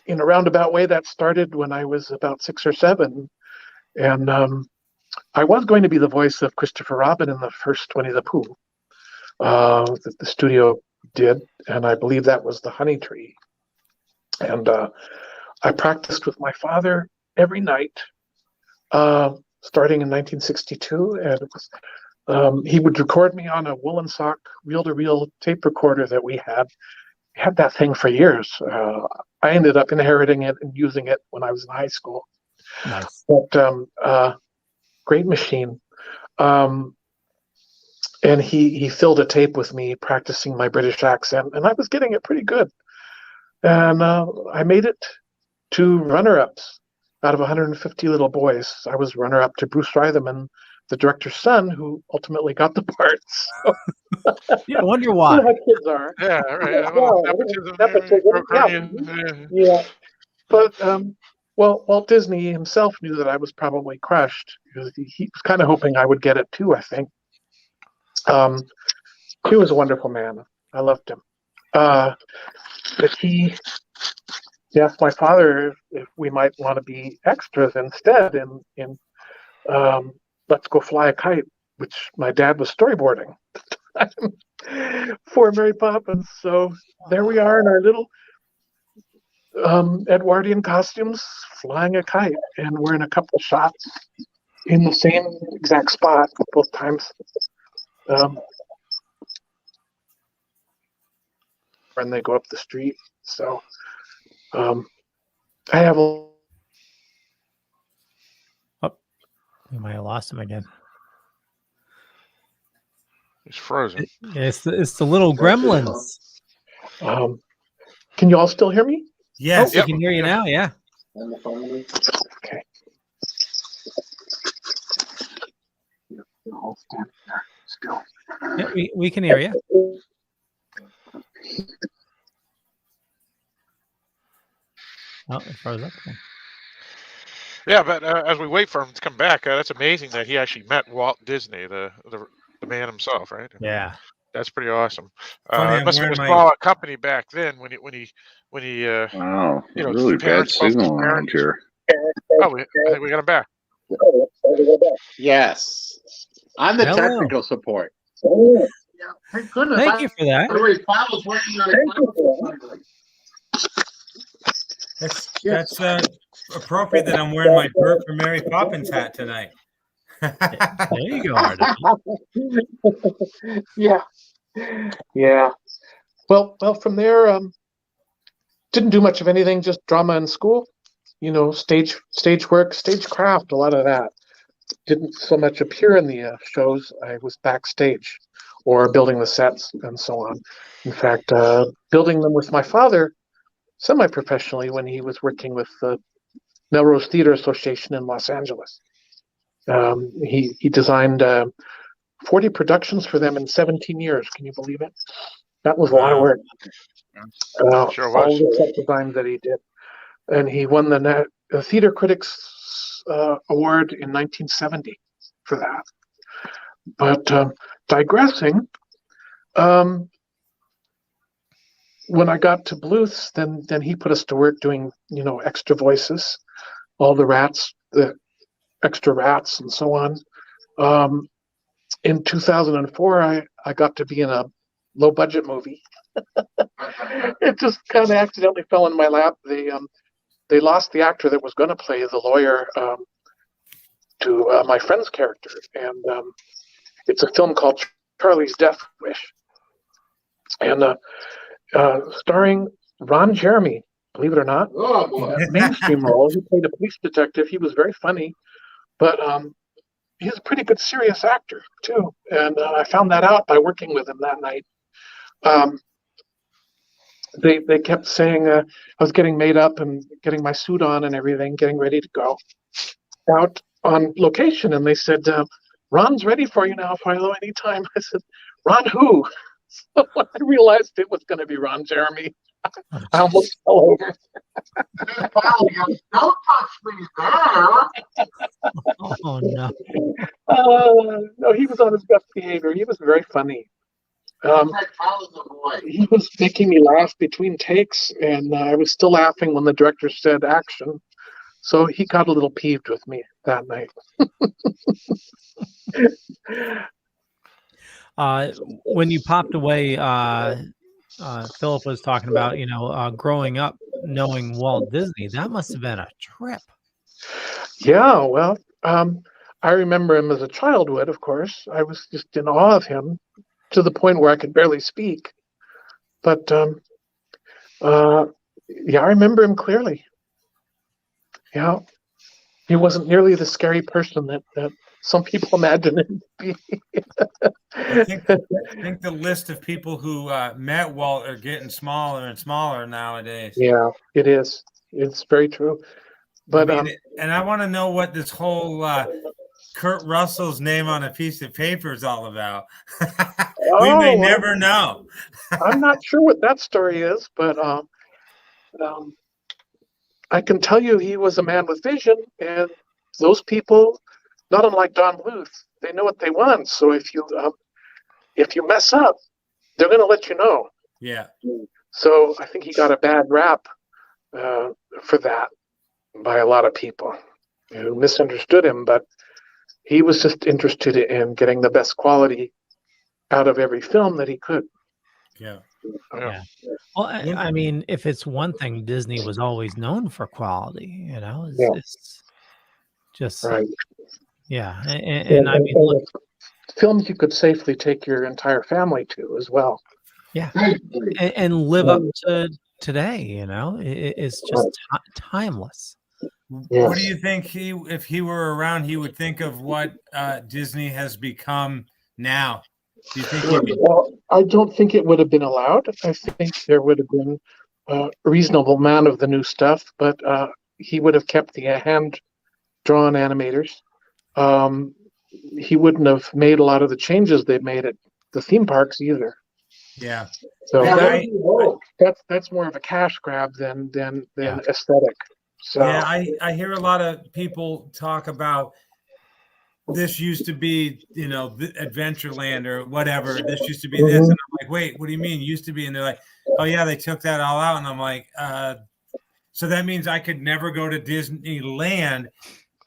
in a roundabout way, that started when I was about 6 or 7, and I was going to be the voice of Christopher Robin in the first Winnie the Pooh that the studio did, and I believe that was the Honey Tree. And I practiced with my father every night, starting in 1962, and it was, he would record me on a woolen sock reel-to-reel tape recorder that we had. We had that thing for years. I ended up inheriting it and using it when I was in high school. Nice. But great machine. And he filled a tape with me practicing my British accent, and I was getting it pretty good. And I made it to runner-ups out of 150 little boys. I was runner-up to Bruce Reitherman, the director's son, who ultimately got the part. So. Yeah, I wonder why. You know how kids are. Yeah, right. Yeah. But Walt Disney himself knew that I was probably crushed. He was kind of hoping I would get it too, I think. He was a wonderful man. I loved him. But he asked my father if we might want to be extras instead in Let's Go Fly a Kite, which my dad was storyboarding for Mary Poppins. So there we are in our little Edwardian costumes flying a kite, and we're in a couple of shots in the same exact spot both times. When they go up the street. So I have a... We might have lost him again. He's frozen. It's the little gremlins. Can you all still hear me? Yes. We can hear you now, yeah. Okay. I'll stand there still. Yeah, we can hear you. Oh, it froze up. Yeah, but as we wait for him to come back, that's amazing that he actually met Walt Disney, the man himself, right? Yeah, that's pretty awesome. Funny, It I'm must have wearing been a my. smaller company back then when he Wow, you know, really bad parents, both his signal around parents. here. Oh, I think we got him back. Yes. I'm the Hello. technical support. Oh, Yeah, thank goodness. Thank you for that. By the way, Philo's working on That's appropriate that I'm wearing my Bert for Mary Poppins hat tonight. There you go, Artie. Yeah. Yeah. Well, from there, didn't do much of anything, just drama in school. You know, stage work, stagecraft, a lot of that. Didn't so much appear in the shows. I was backstage or building the sets and so on. In fact, building them with my father semi-professionally when he was working with the Melrose Theater Association in Los Angeles. He designed 40 productions for them in 17 years. Can you believe it? That was a lot of work. Sure All was. the set designs that he did. And he won the Theater Critics Award in 1970 for that. But digressing, when I got to Bluth's, then he put us to work doing, you know, extra voices, all the rats, the extra rats and so on. In 2004, I got to be in a low budget movie. It just kind of accidentally fell in my lap. They lost the actor that was going to play the lawyer to my friend's character, and it's a film called Charlie's Death Wish, and starring Ron Jeremy. Believe it or not, mainstream role. He played a police detective. He was very funny, but he's a pretty good serious actor too. And I found that out by working with him that night. They kept saying I was getting made up and getting my suit on and everything, getting ready to go out on location, and they said, "Ron's ready for you now, Philo, anytime." I said, "Ron who?" So when I realized it was going to be Ron Jeremy, I almost fell over. Don't touch me there. Oh no. No, he was on his best behavior. He was very funny. He was making me laugh between takes, and I was still laughing when the director said action. So he got a little peeved with me that night. When you popped away, Philip was talking about, you know, growing up knowing Walt Disney. That must have been a trip. Yeah, well, I remember him as a child would, of course. I was just in awe of him to the point where I could barely speak. But yeah, I remember him clearly. Yeah, he wasn't nearly the scary person that some people imagine him to be. I think the list of people who met Walt are getting smaller and smaller nowadays. Yeah, it is. It's very true. But I mean, and I want to know what this whole Kurt Russell's name on a piece of paper is all about. We may never know. I'm not sure what that story is, but I can tell you he was a man with vision, and those people, not unlike Don Bluth, they know what they want. So if you mess up, they're going to let you know. Yeah. So I think he got a bad rap for that by a lot of people who misunderstood him, but he was just interested in getting the best quality out of every film that he could. Yeah. Yeah. Well, I mean, if it's one thing, Disney was always known for quality, you know, it's just, right. Yeah. And I mean, look, films you could safely take your entire family to as well. Yeah. And live up to today, you know, it's just timeless. What do you think if he were around, he would think of what Disney has become now? Do you think Well, I don't think it would have been allowed. I think there would have been a reasonable amount of the new stuff, but he would have kept the hand-drawn animators. He wouldn't have made a lot of the changes they made at the theme parks either. Yeah. So Yeah, that's more of a cash grab than Yeah. aesthetic. So Yeah, I hear a lot of people talk about this used to be, Adventureland or whatever. This used to be this. And I'm like, wait, what do you mean used to be? And they're like, oh yeah, they took that all out. And I'm like, so that means I could never go to Disneyland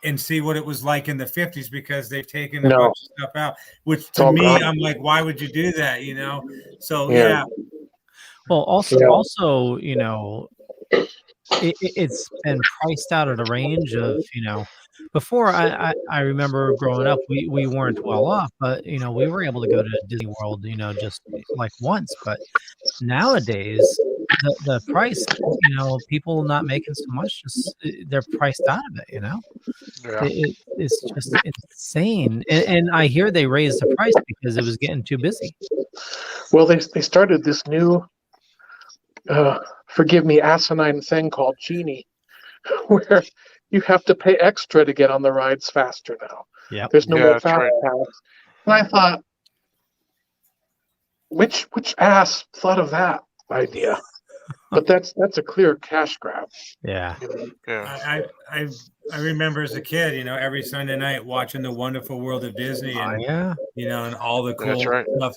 and see what it was like in the 50s because they've taken a bunch of stuff out, which to me, I'm like, why would you do that? So yeah. Well, also, it's been priced out at a range of, before I remember growing up, we weren't well off, but, we were able to go to Disney World, just like once. But nowadays, the price, people not making so much, just they're priced out of it, Yeah. It's just insane. And I hear they raised the price because it was getting too busy. Well, they started this new, forgive me, asinine thing called Genie, where you have to pay extra to get on the rides faster now. Yeah, there's no more fast pass. And I thought, which ass thought of that idea? But that's a clear cash grab. Yeah. I remember as a kid, every Sunday night watching The Wonderful World of Disney, and and all the cool stuff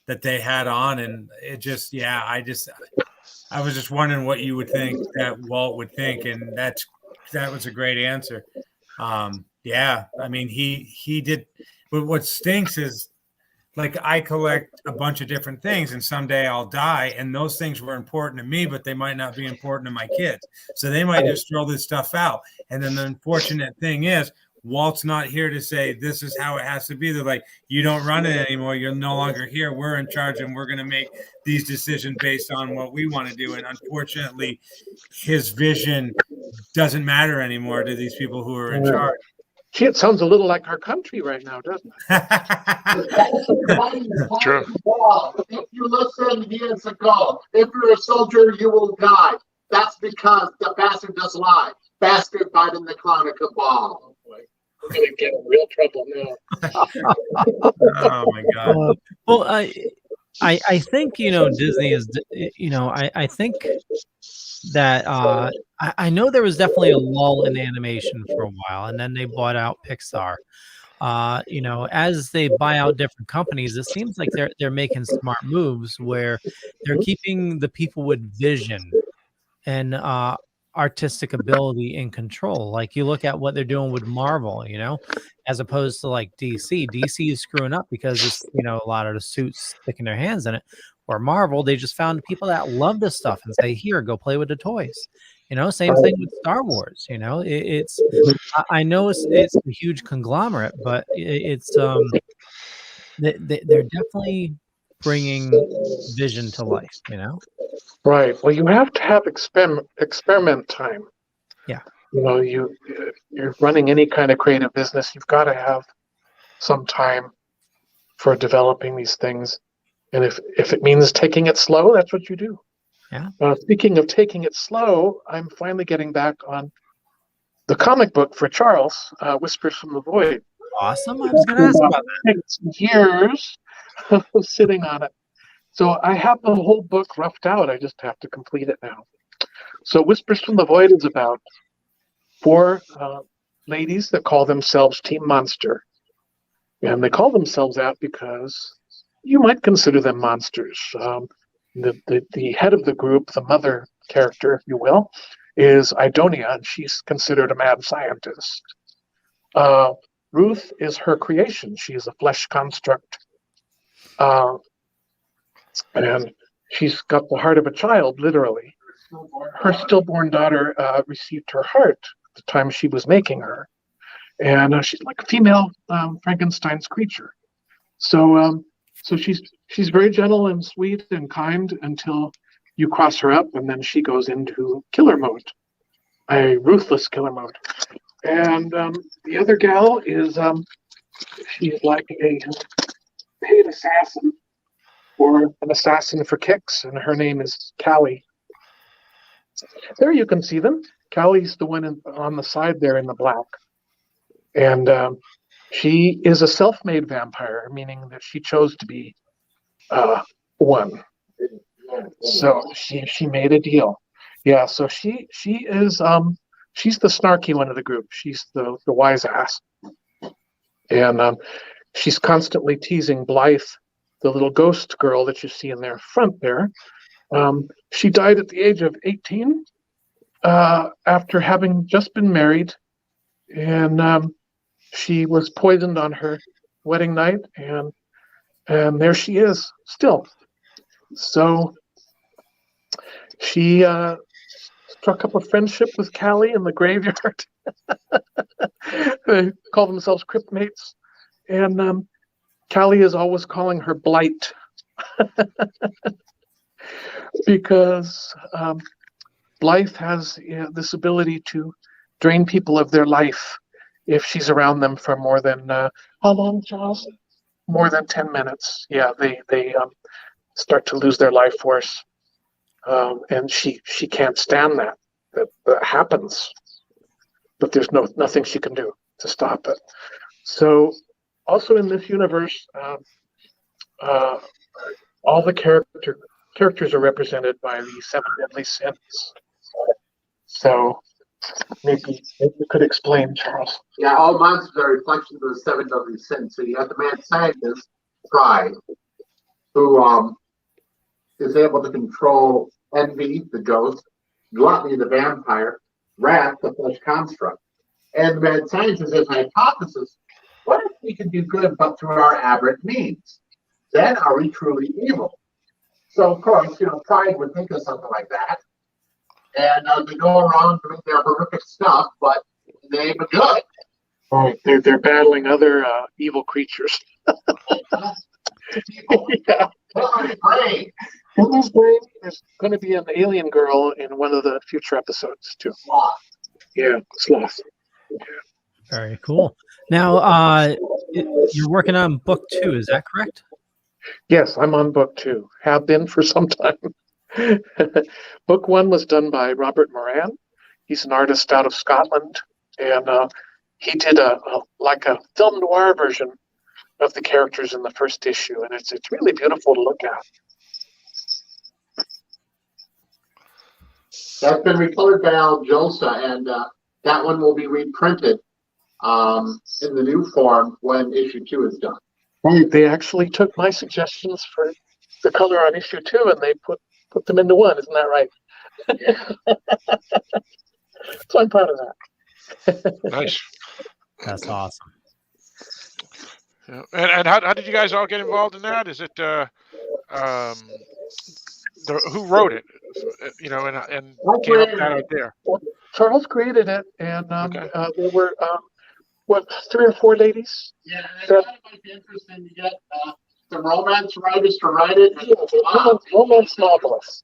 that they had on, and it just, I was just wondering what you would think that Walt would think, and that was a great answer. I mean, he did. But what stinks is, like, I collect a bunch of different things, and someday I'll die, and those things were important to me, but they might not be important to my kids. So they might just throw this stuff out. And then the unfortunate thing is, Walt's not here to say this is how it has to be. They're like, you don't run it anymore. You're no longer here. We're in charge, and we're going to make these decisions based on what we want to do. And unfortunately, his vision doesn't matter anymore to these people who are in charge. Gee, it sounds a little like our country right now, doesn't it? True. If you listen years ago, if you're a soldier, you will die. That's because the bastard does lie. Bastard died in the Chronicle Ball. We're going to get in real trouble now. Oh my God. Well, I think, Disney is, I think that I know there was definitely a lull in animation for a while, and then they bought out Pixar. As they buy out different companies, it seems like they're making smart moves where they're keeping the people with vision and artistic ability in control. Like, you look at what they're doing with Marvel, as opposed to like DC. DC is screwing up because it's, a lot of the suits sticking their hands in it. Or Marvel, they just found people that love this stuff and say, here, go play with the toys. Same thing with Star Wars. It's I know it's a huge conglomerate, but it's they're definitely bringing vision to life. Right. Well, you have to have experiment time. Yeah. You're running any kind of creative business. You've got to have some time for developing these things. And if it means taking it slow, that's what you do. Yeah. Speaking of taking it slow, I'm finally getting back on the comic book for Charles, Whispers from the Void. Awesome. I was going to ask about that. It's years of sitting on it. So I have the whole book roughed out. I just have to complete it now. So Whispers from the Void is about 4 ladies that call themselves Team Monster. And they call themselves that because you might consider them monsters. The head of the group, the mother character, if you will, is Idonia, and she's considered a mad scientist. Ruth is her creation. She is a flesh construct. And she's got the heart of a child, literally. Her stillborn daughter received her heart at the time she was making her. And she's like a female Frankenstein's creature. So she's very gentle and sweet and kind until you cross her up, and then she goes into killer mode, a ruthless killer mode. And the other gal is she's like a paid assassin, or an assassin for kicks, and her name is Callie. There you can see them. Callie's the one on the side there in the black. And she is a self-made vampire, meaning that she chose to be one. So she made a deal. Yeah, so she is she's the snarky one of the group. She's the wise ass. And she's constantly teasing Blythe, the little ghost girl that you see in their front there. She died at the age of 18 after having just been married, and she was poisoned on her wedding night, and there she is still. So she struck up a friendship with Callie in the graveyard. They call themselves cryptmates, and Callie is always calling her Blight because Blythe has this ability to drain people of their life if she's around them for more than how long, Charles? More than 10 minutes. Yeah, they start to lose their life force, and she can't stand that. That happens, but there's nothing she can do to stop it. So, also in this universe, all the characters are represented by the 7 deadly sins. So maybe you could explain, Charles. Yeah, all monsters are reflections of the 7 deadly sins. So you have the mad scientist, Pride, who is able to control envy, the ghost, gluttony, the vampire, wrath, the flesh construct. And the mad scientist has a hypothesis: what if we can do good but through our aberrant means? Then are we truly evil? So, of course, Pride would think of something like that. And they go around doing their horrific stuff, but they ain't good. Right, they're battling other evil creatures. Yeah. Brain. Hilda's Brain is going to be an alien girl in one of the future episodes, too. Sloth. Yeah, Sloth. Very cool. Now, you're working on book 2, is that correct? Yes, I'm on book 2. Have been for some time. Book 1 was done by Robert Moran. He's an artist out of Scotland, and he did a film noir version of the characters in the first issue, and it's really beautiful to look at. That's been recolored by Al Jolsa, and that one will be reprinted in the new form when issue 2 is done. Right, they actually took my suggestions for the color on issue 2, and they put them into 1. Isn't that right? So I'm proud of that. Nice. That's awesome. Yeah. And how did you guys all get involved in that? Is it who wrote it? And came up with that out there. Charles created it, and Okay. There were 3 or 4 ladies. Yeah, I thought it might be interesting to get the romance writers to write it. Romance novelists.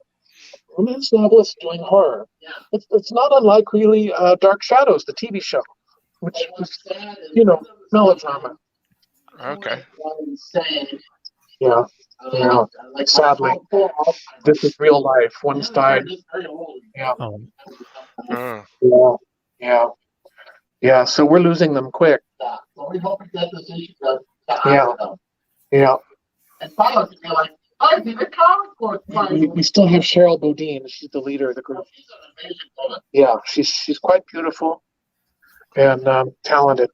Romance novelists doing horror. Yeah. It's not unlike really Dark Shadows, the TV show, which was, melodrama. Okay. Yeah. Yeah. Sadly, this is real life. One's died. Yeah. Yeah. So we're losing them quick. Well, we hope we get this issue done. Yeah. And Philo can be like, I did a comic book. We still have Cheryl Bodine. She's the leader of the group. She's an amazing woman. Yeah, she's quite beautiful and talented,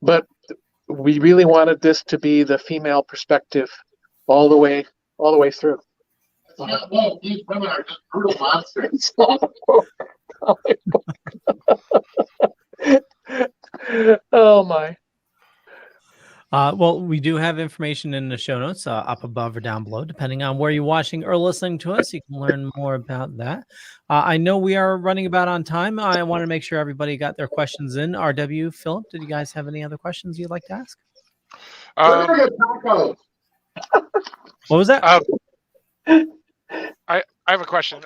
But we really wanted this to be the female perspective all the way through. Yeah, well, these women are just brutal monsters. Oh my. Well, we do have information in the show notes up above or down below, depending on where you're watching or listening to us. You can learn more about that. I know we are running about on time. I want to make sure everybody got their questions in. RW, Philip, did you guys have any other questions you'd like to ask? Tacos. What was that? I have a question.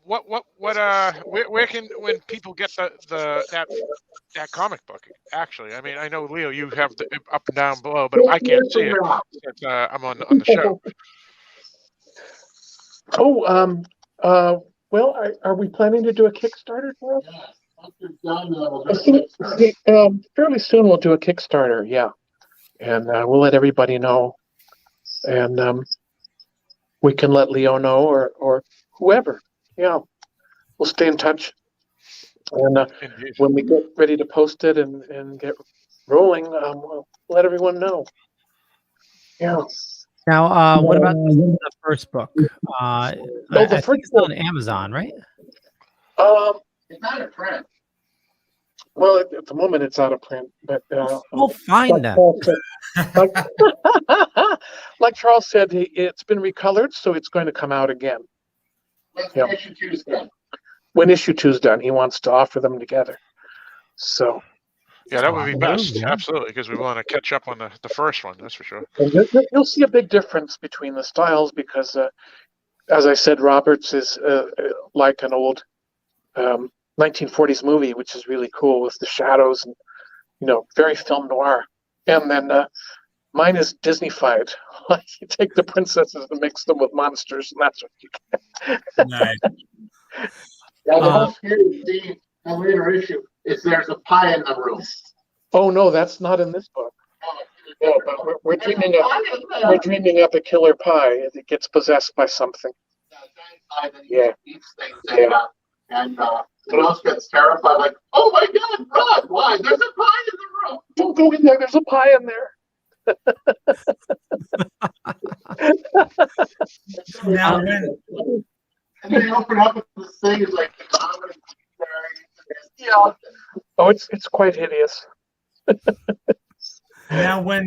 Where can when people get that comic book? Actually, I mean, I know Leo, you have the up and down below, but I can't see it. I'm on the show. Oh, well, are we planning to do a Kickstarter for it? I think fairly soon we'll do a Kickstarter, yeah, and we'll let everybody know and we can let Leo know or whoever. Yeah, we'll stay in touch. And when we get ready to post it and get rolling, we'll let everyone know. Yeah. Now, what about the first book? I think it's on Amazon, right? It's not a print. Well, at the moment it's out of print, but we'll find that. Like Charles said, it's been recolored, so it's going to come out again. When issue 2 is done. When issue 2 is done, he wants to offer them together. So. Yeah, that would be best. Absolutely, because we want to catch up on the first one. That's for sure. And you'll see a big difference between the styles because, as I said, Roberts is like an old 1940s movie, which is really cool with the shadows and very film noir. And then mine is Disney-fied. Like you take the princesses and mix them with monsters, and that's what you get. Nice. Yeah, the whole scary scene in a later issue is there's a pie in the room. Oh no, that's not in this book. No, but we're dreaming up a killer pie. It gets possessed by something. Yeah. Eats things and Rose gets terrified, like, oh my God, run! Why? There's a pie in the room. Don't go in there. There's a pie in there. Now, and then you open up and this thing is like, yeah. Oh, it's quite hideous. Now, when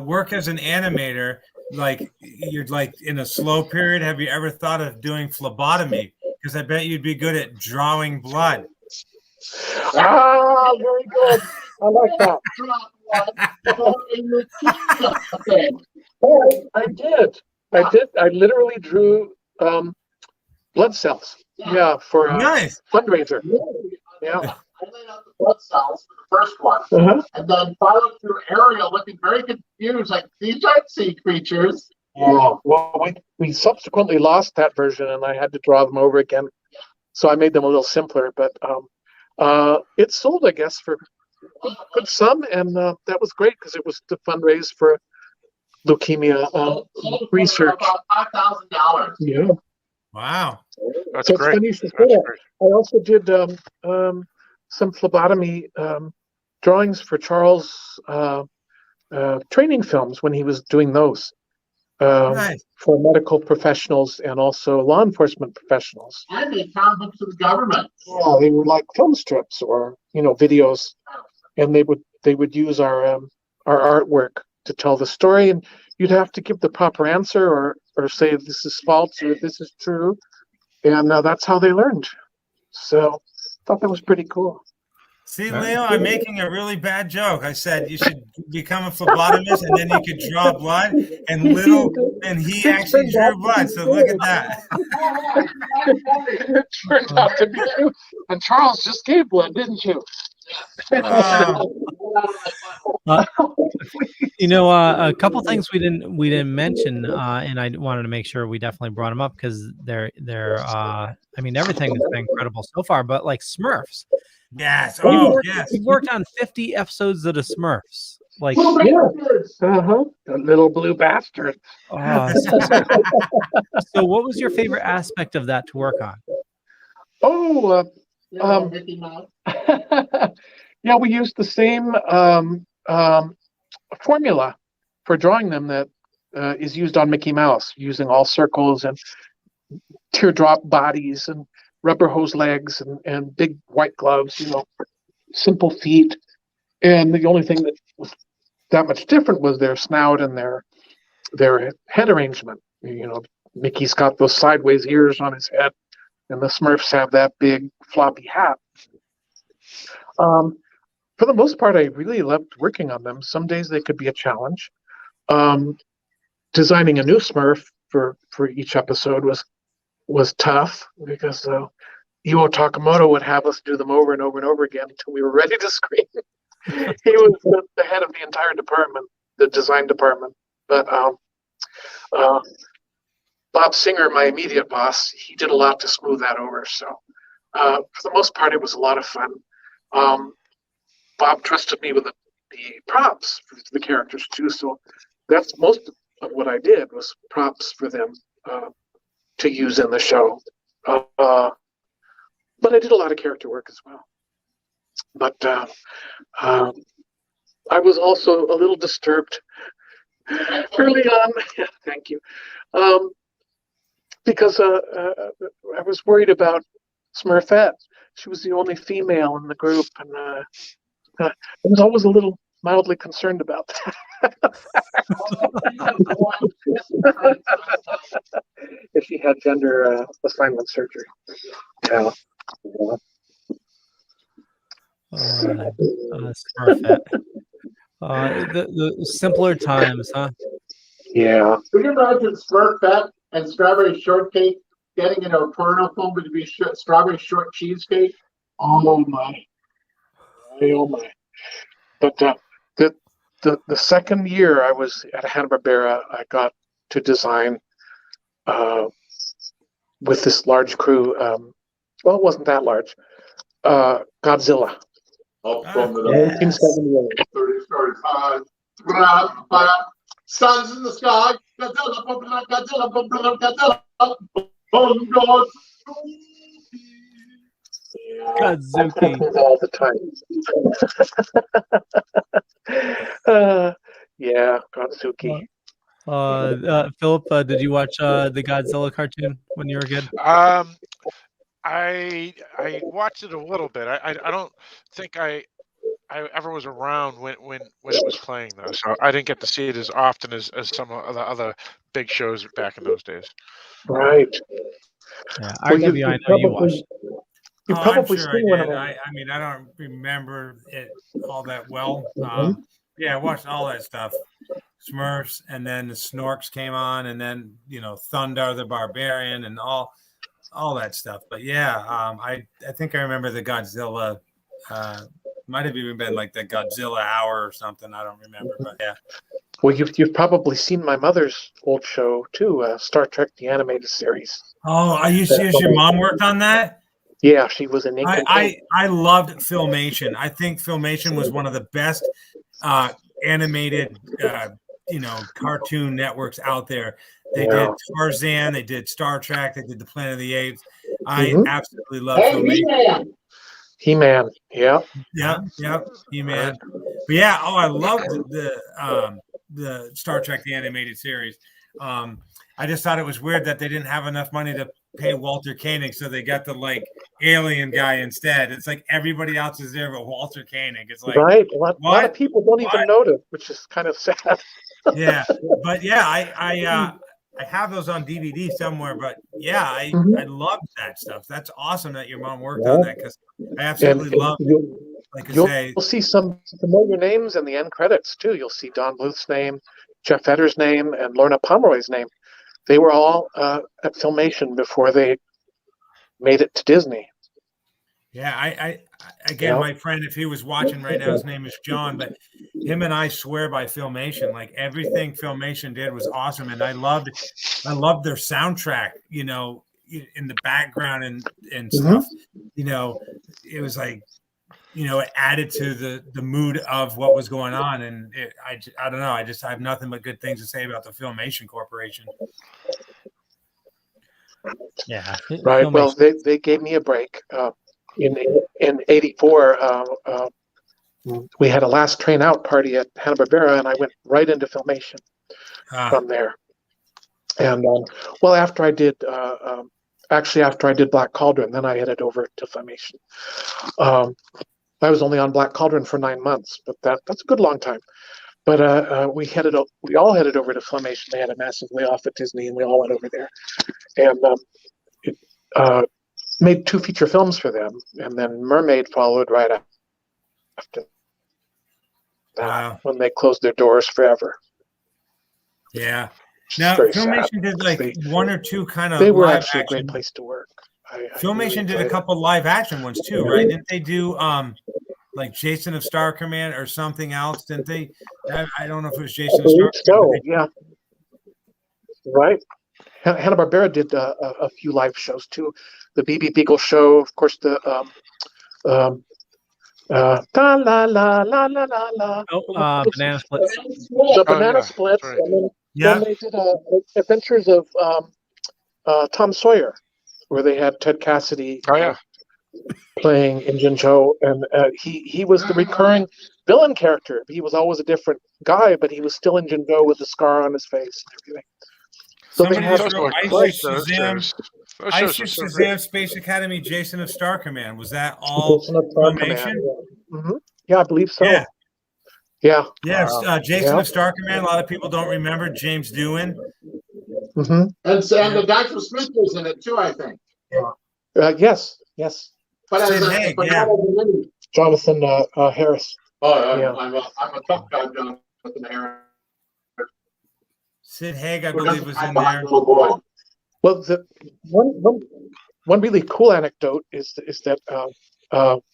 work as an animator, like you're like in a slow period, have you ever thought of doing phlebotomy? Because I bet you'd be good at drawing blood. Ah, very good. I like that. Oh, I did. I literally drew blood cells. Yeah, for a fundraiser. Yeah. I laid out the blood cells for the first one, and then followed through Ariel looking very confused, like, these aren't sea creatures. Yeah. Well, we subsequently lost that version, and I had to draw them over again. So I made them a little simpler, but it sold, I guess, for good sum, and that was great because it was to fundraise for leukemia research. About $5,000. Yeah. Wow. That's so great. It's funny I also did some phlebotomy drawings for Charles' training films when he was doing those for medical professionals and also law enforcement professionals. I made comic books for the government. Yeah, they were like film strips or videos, and they would use our artwork to tell the story, and you'd have to give the proper answer or say this is false or this is true, and that's how they learned. So I thought that was pretty cool. See, Leo, I'm making a really bad joke. I said you should become a phlebotomist and then you could draw blood, and he actually drew blood. So look at that. It turned out to be you. And Charles just gave blood, didn't you? A couple things we didn't mention, and I wanted to make sure we definitely brought them up because they're everything has been incredible so far. But like Smurfs, yes, we worked on 50 episodes of the Smurfs. Like, the little blue bastard. So what was your favorite aspect of that to work on? Mickey Mouse. Yeah, we used the same formula for drawing them that is used on Mickey Mouse, using all circles and teardrop bodies and rubber hose legs and big white gloves, simple feet. And the only thing that was that much different was their snout and their head arrangement. Mickey's got those sideways ears on his head, and the Smurfs have that big floppy hat. For the most part, I really loved working on them. Some days they could be a challenge. Designing a new Smurf for each episode was tough because Iwo Takamoto would have us do them over and over and over again until we were ready to screen. He was the head of the entire department, the design department. But Bob Singer, my immediate boss, he did a lot to smooth that over. So for the most part, it was a lot of fun. Bob trusted me with the props for the characters too, so that's most of what I did was props for them to use in the show. But I did a lot of character work as well. But I was also a little disturbed early on. Yeah, thank you. Because I was worried about Smurfette. She was the only female in the group, and I was always a little mildly concerned about that. If she had gender assignment surgery. Yeah. Smurfette. The simpler times, huh? Yeah. Can you imagine Smurfette and Strawberry Shortcake getting into a porno film to be Strawberry Short Cheesecake? Oh my. Oh my. But the second year I was at Hanna-Barbera, I got to design with this large crew. Well, it wasn't that large. Godzilla. From the 1978. 30 suns in the sky. Godzilla, Godzilla, Godzilla. Godzuki. All the time. Yeah, Godzuki. Philip, did you watch the Godzilla cartoon when you were a kid? I watched it a little bit. I don't think I ever was around when it was playing though, so I didn't get to see it as often as some of the other big shows back in those days. Right. Yeah, RW, I know you watched. You I'm probably sure I seen one of did. them. I mean, I don't remember it all that well. Yeah, I watched all that stuff. Smurfs, and then the Snorks came on, and then Thunder the Barbarian, and all that stuff. But yeah, I think I remember the Godzilla. Might have even been like the Godzilla Hour or something. I don't remember, but yeah. Well, you've probably seen my mother's old show too, Star Trek: The Animated Series. Oh, I used to. Your mom worked on that. Yeah, she was an I loved Filmation. I think Filmation was one of the best animated cartoon networks out there. They did Tarzan, they did Star Trek, they did the Planet of the Apes. I absolutely love Filmation. He-Man, yeah, He-Man. But yeah, I loved the Star Trek the animated series. I just thought it was weird that they didn't have enough money to pay Walter Koenig, so they got the alien guy instead. It's like everybody else is there but Walter Koenig. It's like right. A lot of people don't even notice, which is kind of sad. Yeah, but yeah, I have those on DVD somewhere. But yeah, I loved that stuff. That's awesome that your mom worked on that, because I absolutely love it. Like I say, you'll see some familiar names in the end credits too. You'll see Don Bluth's name, Jeff Vedder's name, and Lorna Pomeroy's name. They were all at Filmation before they made it to Disney. Yeah, I again, my friend, if he was watching right now, his name is John, but him and I swear by Filmation. Like everything Filmation did was awesome, and I loved their soundtrack. In the background and stuff. It was like, it added to the mood of what was going on, and I don't know. I have nothing but good things to say about the Filmation Corporation. Yeah, right. Well, they gave me a break. In '84, we had a last train out party at Hanna-Barbera, and I went right into Filmation from there. And after I did, after I did Black Cauldron, then I headed over to Filmation. I was only on Black Cauldron for 9 months, but that's a good long time. But we all headed over to Filmation. They had a massive layoff at Disney, and we all went over there, and made 2 feature films for them, and then Mermaid followed right after that, when they closed their doors forever. Yeah. Now, Filmation did like 1 or 2 kind of. They were live actually action. a great place to work. Filmation did a couple live action ones too, right? Didn't they do like Jason of Star Command or something else? Didn't they? I don't know if it was Jason of Star Command. Yeah. Right. Hanna-Barbera did a few live shows too. The BB Beagle show, of course. The la la la la la la la. Banana Splits. The Banana Splits, right. and then Yeah. Then they did Adventures of Tom Sawyer, where they had Ted Cassidy playing Injun Joe, and he was the recurring villain character. He was always a different guy, but he was still Injun Joe with the scar on his face and everything. So Somebody they had just wrote Ice Shazam, Space Academy, Jason of Star Command. Was that all Jason of Star Filmation? Command, yeah, I believe so. Yeah. Yeah. Yes, Jason of Star Command. A lot of people don't remember James Doohan. Mm-hmm. And the guy from Smith was in it too, I think. Yes. But Sid Haig, Jonathan Harris. I'm a tough guy, Jonathan Harris. Sid Haig, I believe, was in there. Well, the one really cool anecdote is that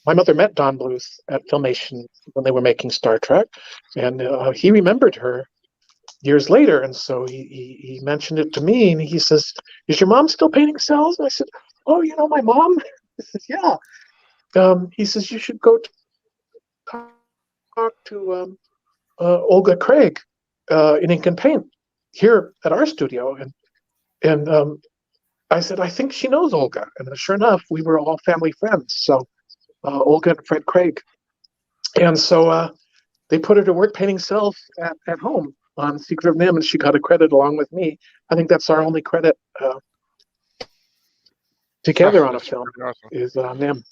my mother met Don Bluth at Filmation when they were making Star Trek, and he remembered her years later, and so he mentioned it to me, and he says, "Is your mom still painting cells?" And I said, "Oh, you know my mom?" He says, "Yeah." He says, "You should go talk to Olga Craig in Ink and Paint here at our studio," and I said, "I think she knows Olga," and sure enough, we were all family friends. So Olga and Fred Craig, and so they put her to work painting cells at home on Secret of NIMH, and she got a credit along with me. I think that's our only credit together on a film is NIMH.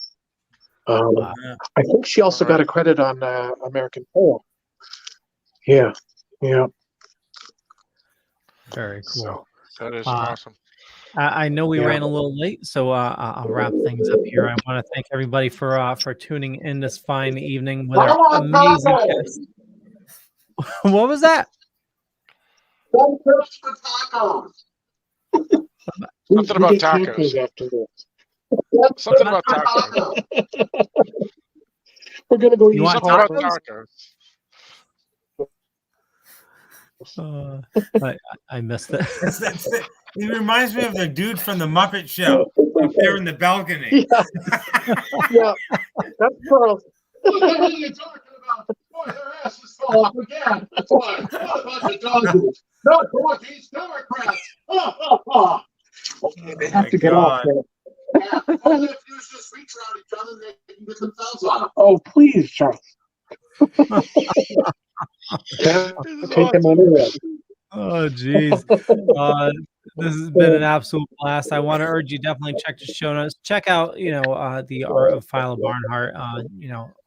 I think she also got a credit on American Pole. Yeah. Very cool. That is awesome. I know we ran a little late, so I'll wrap things up here. I want to thank everybody for tuning in this fine evening with our amazing guests. What was that? Something about tacos. Something about tacos. We're gonna go eat something about tacos. I missed it. It reminds me of the dude from the Muppet Show up there in the balcony. Yeah, that's Charles. What are you talking about? Boy, their asses fall off again. Boy, what about the donkeys? No donkeys, Democrats. Okay, they have to get off there. Yeah, all they have to do is just reach around each other and they can get themselves on. Oh, please, Charles. Take them anywhere. Oh, geez. This has been an absolute blast. I want to urge you definitely check the show notes. Check out, the art of Philo Barnhart.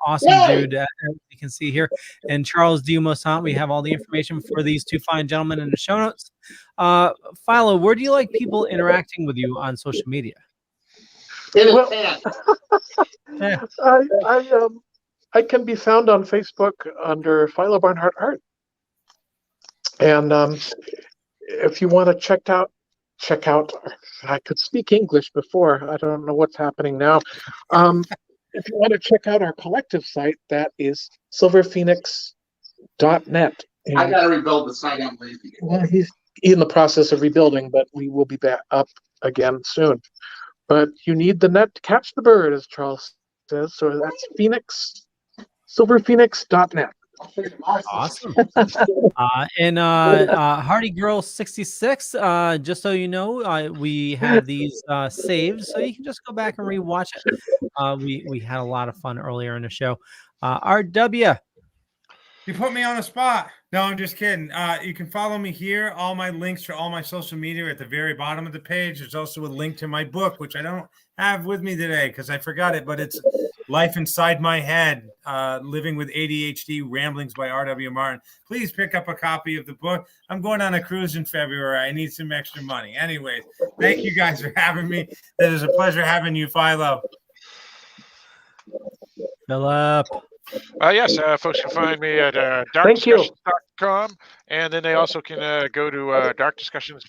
Awesome dude, as you can see here. And Charles D Moisant. We have all the information for these two fine gentlemen in the show notes. Philo, where do you like people interacting with you on social media? I can be found on Facebook under Philo Barnhart Art. And if you want to check out, I could speak English before. I don't know what's happening now. If you want to check out our collective site, that is silverphoenix.net. And, I got to rebuild the site. I'm lazy. Well, he's in the process of rebuilding, but we will be back up again soon. But you need the net to catch the bird, as Charles says. So that's silverphoenix.net. Awesome. And Hardy Girl 66, just so you know, we have these saved, so you can just go back and rewatch it. We had a lot of fun earlier in the show. RW. You put me on the spot. No, I'm just kidding. You can follow me here. All my links for all my social media are at the very bottom of the page. There's also a link to my book, which I don't have with me today because I forgot it, but it's Life Inside My Head, Living with ADHD, Ramblings by R.W. Martin. Please pick up a copy of the book. I'm going on a cruise in February. I need some extra money. Anyways, thank you guys for having me. It is a pleasure having you, Philo. Philip. Yes, folks can find me at darkdiscussions.com, and then they also can go to Dark Discussions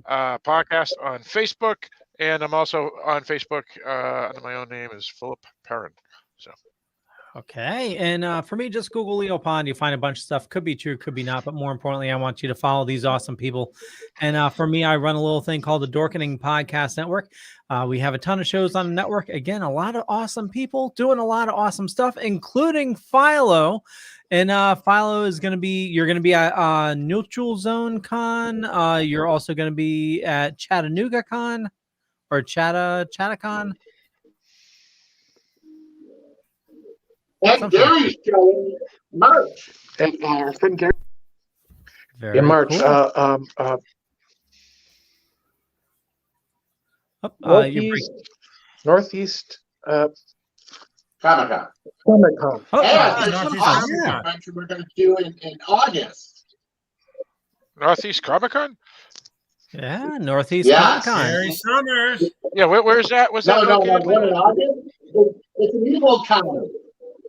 podcast on Facebook, and I'm also on Facebook under my own name is Philip Perrin. So, Okay. And for me, just Google Leo Pond. You find a bunch of stuff. Could be true, could be not. But more importantly, I want you to follow these awesome people. And for me, I run a little thing called the Dorkening Podcast Network. We have a ton of shows on the network. Again, a lot of awesome people doing a lot of awesome stuff, including Philo. And Philo is going to be, you're going to be at Neutral Zone Con. You're also going to be at Chattanooga Con or Chattacon. And Gary's showing March. And Gary. Very In March. cool. Northeast Comic-Con. Comic-Con. And there's some awesome convention we're going to do in August. Northeast Comic Con? Yeah, Northeast Yes. Comic Con. Harry Summers. Yeah, where's that? Was that No, located? one in August. It's an evil con.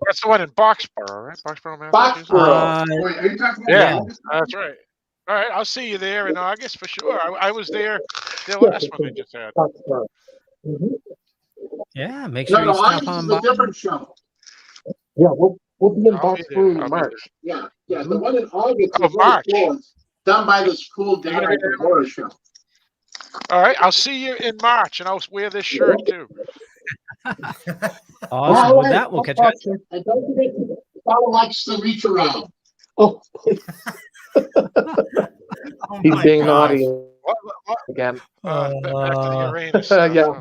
That's the one in Boxborough, right? Boxborough, Massachusetts. Foxborough. Wait, are you talking about Yeah, August? that's right. All right, I'll see you there in August for sure. I was there the last one they just had. Foxborough. Yeah, make sure No, you stop August on is by. a different show. Yeah, we'll be in I'll be Foxborough there. in March. Yeah, the one in August Oh, is really March. cool. It's done by this cool guy at the horror show. All right, I'll see you in March, and I'll wear this shirt too. Awesome. With that, we'll catch you. And don't forget to follow likes to reach around. Oh, Oh he's my being gosh. naughty What? again. Back to the Uranus. Yeah. Yeah.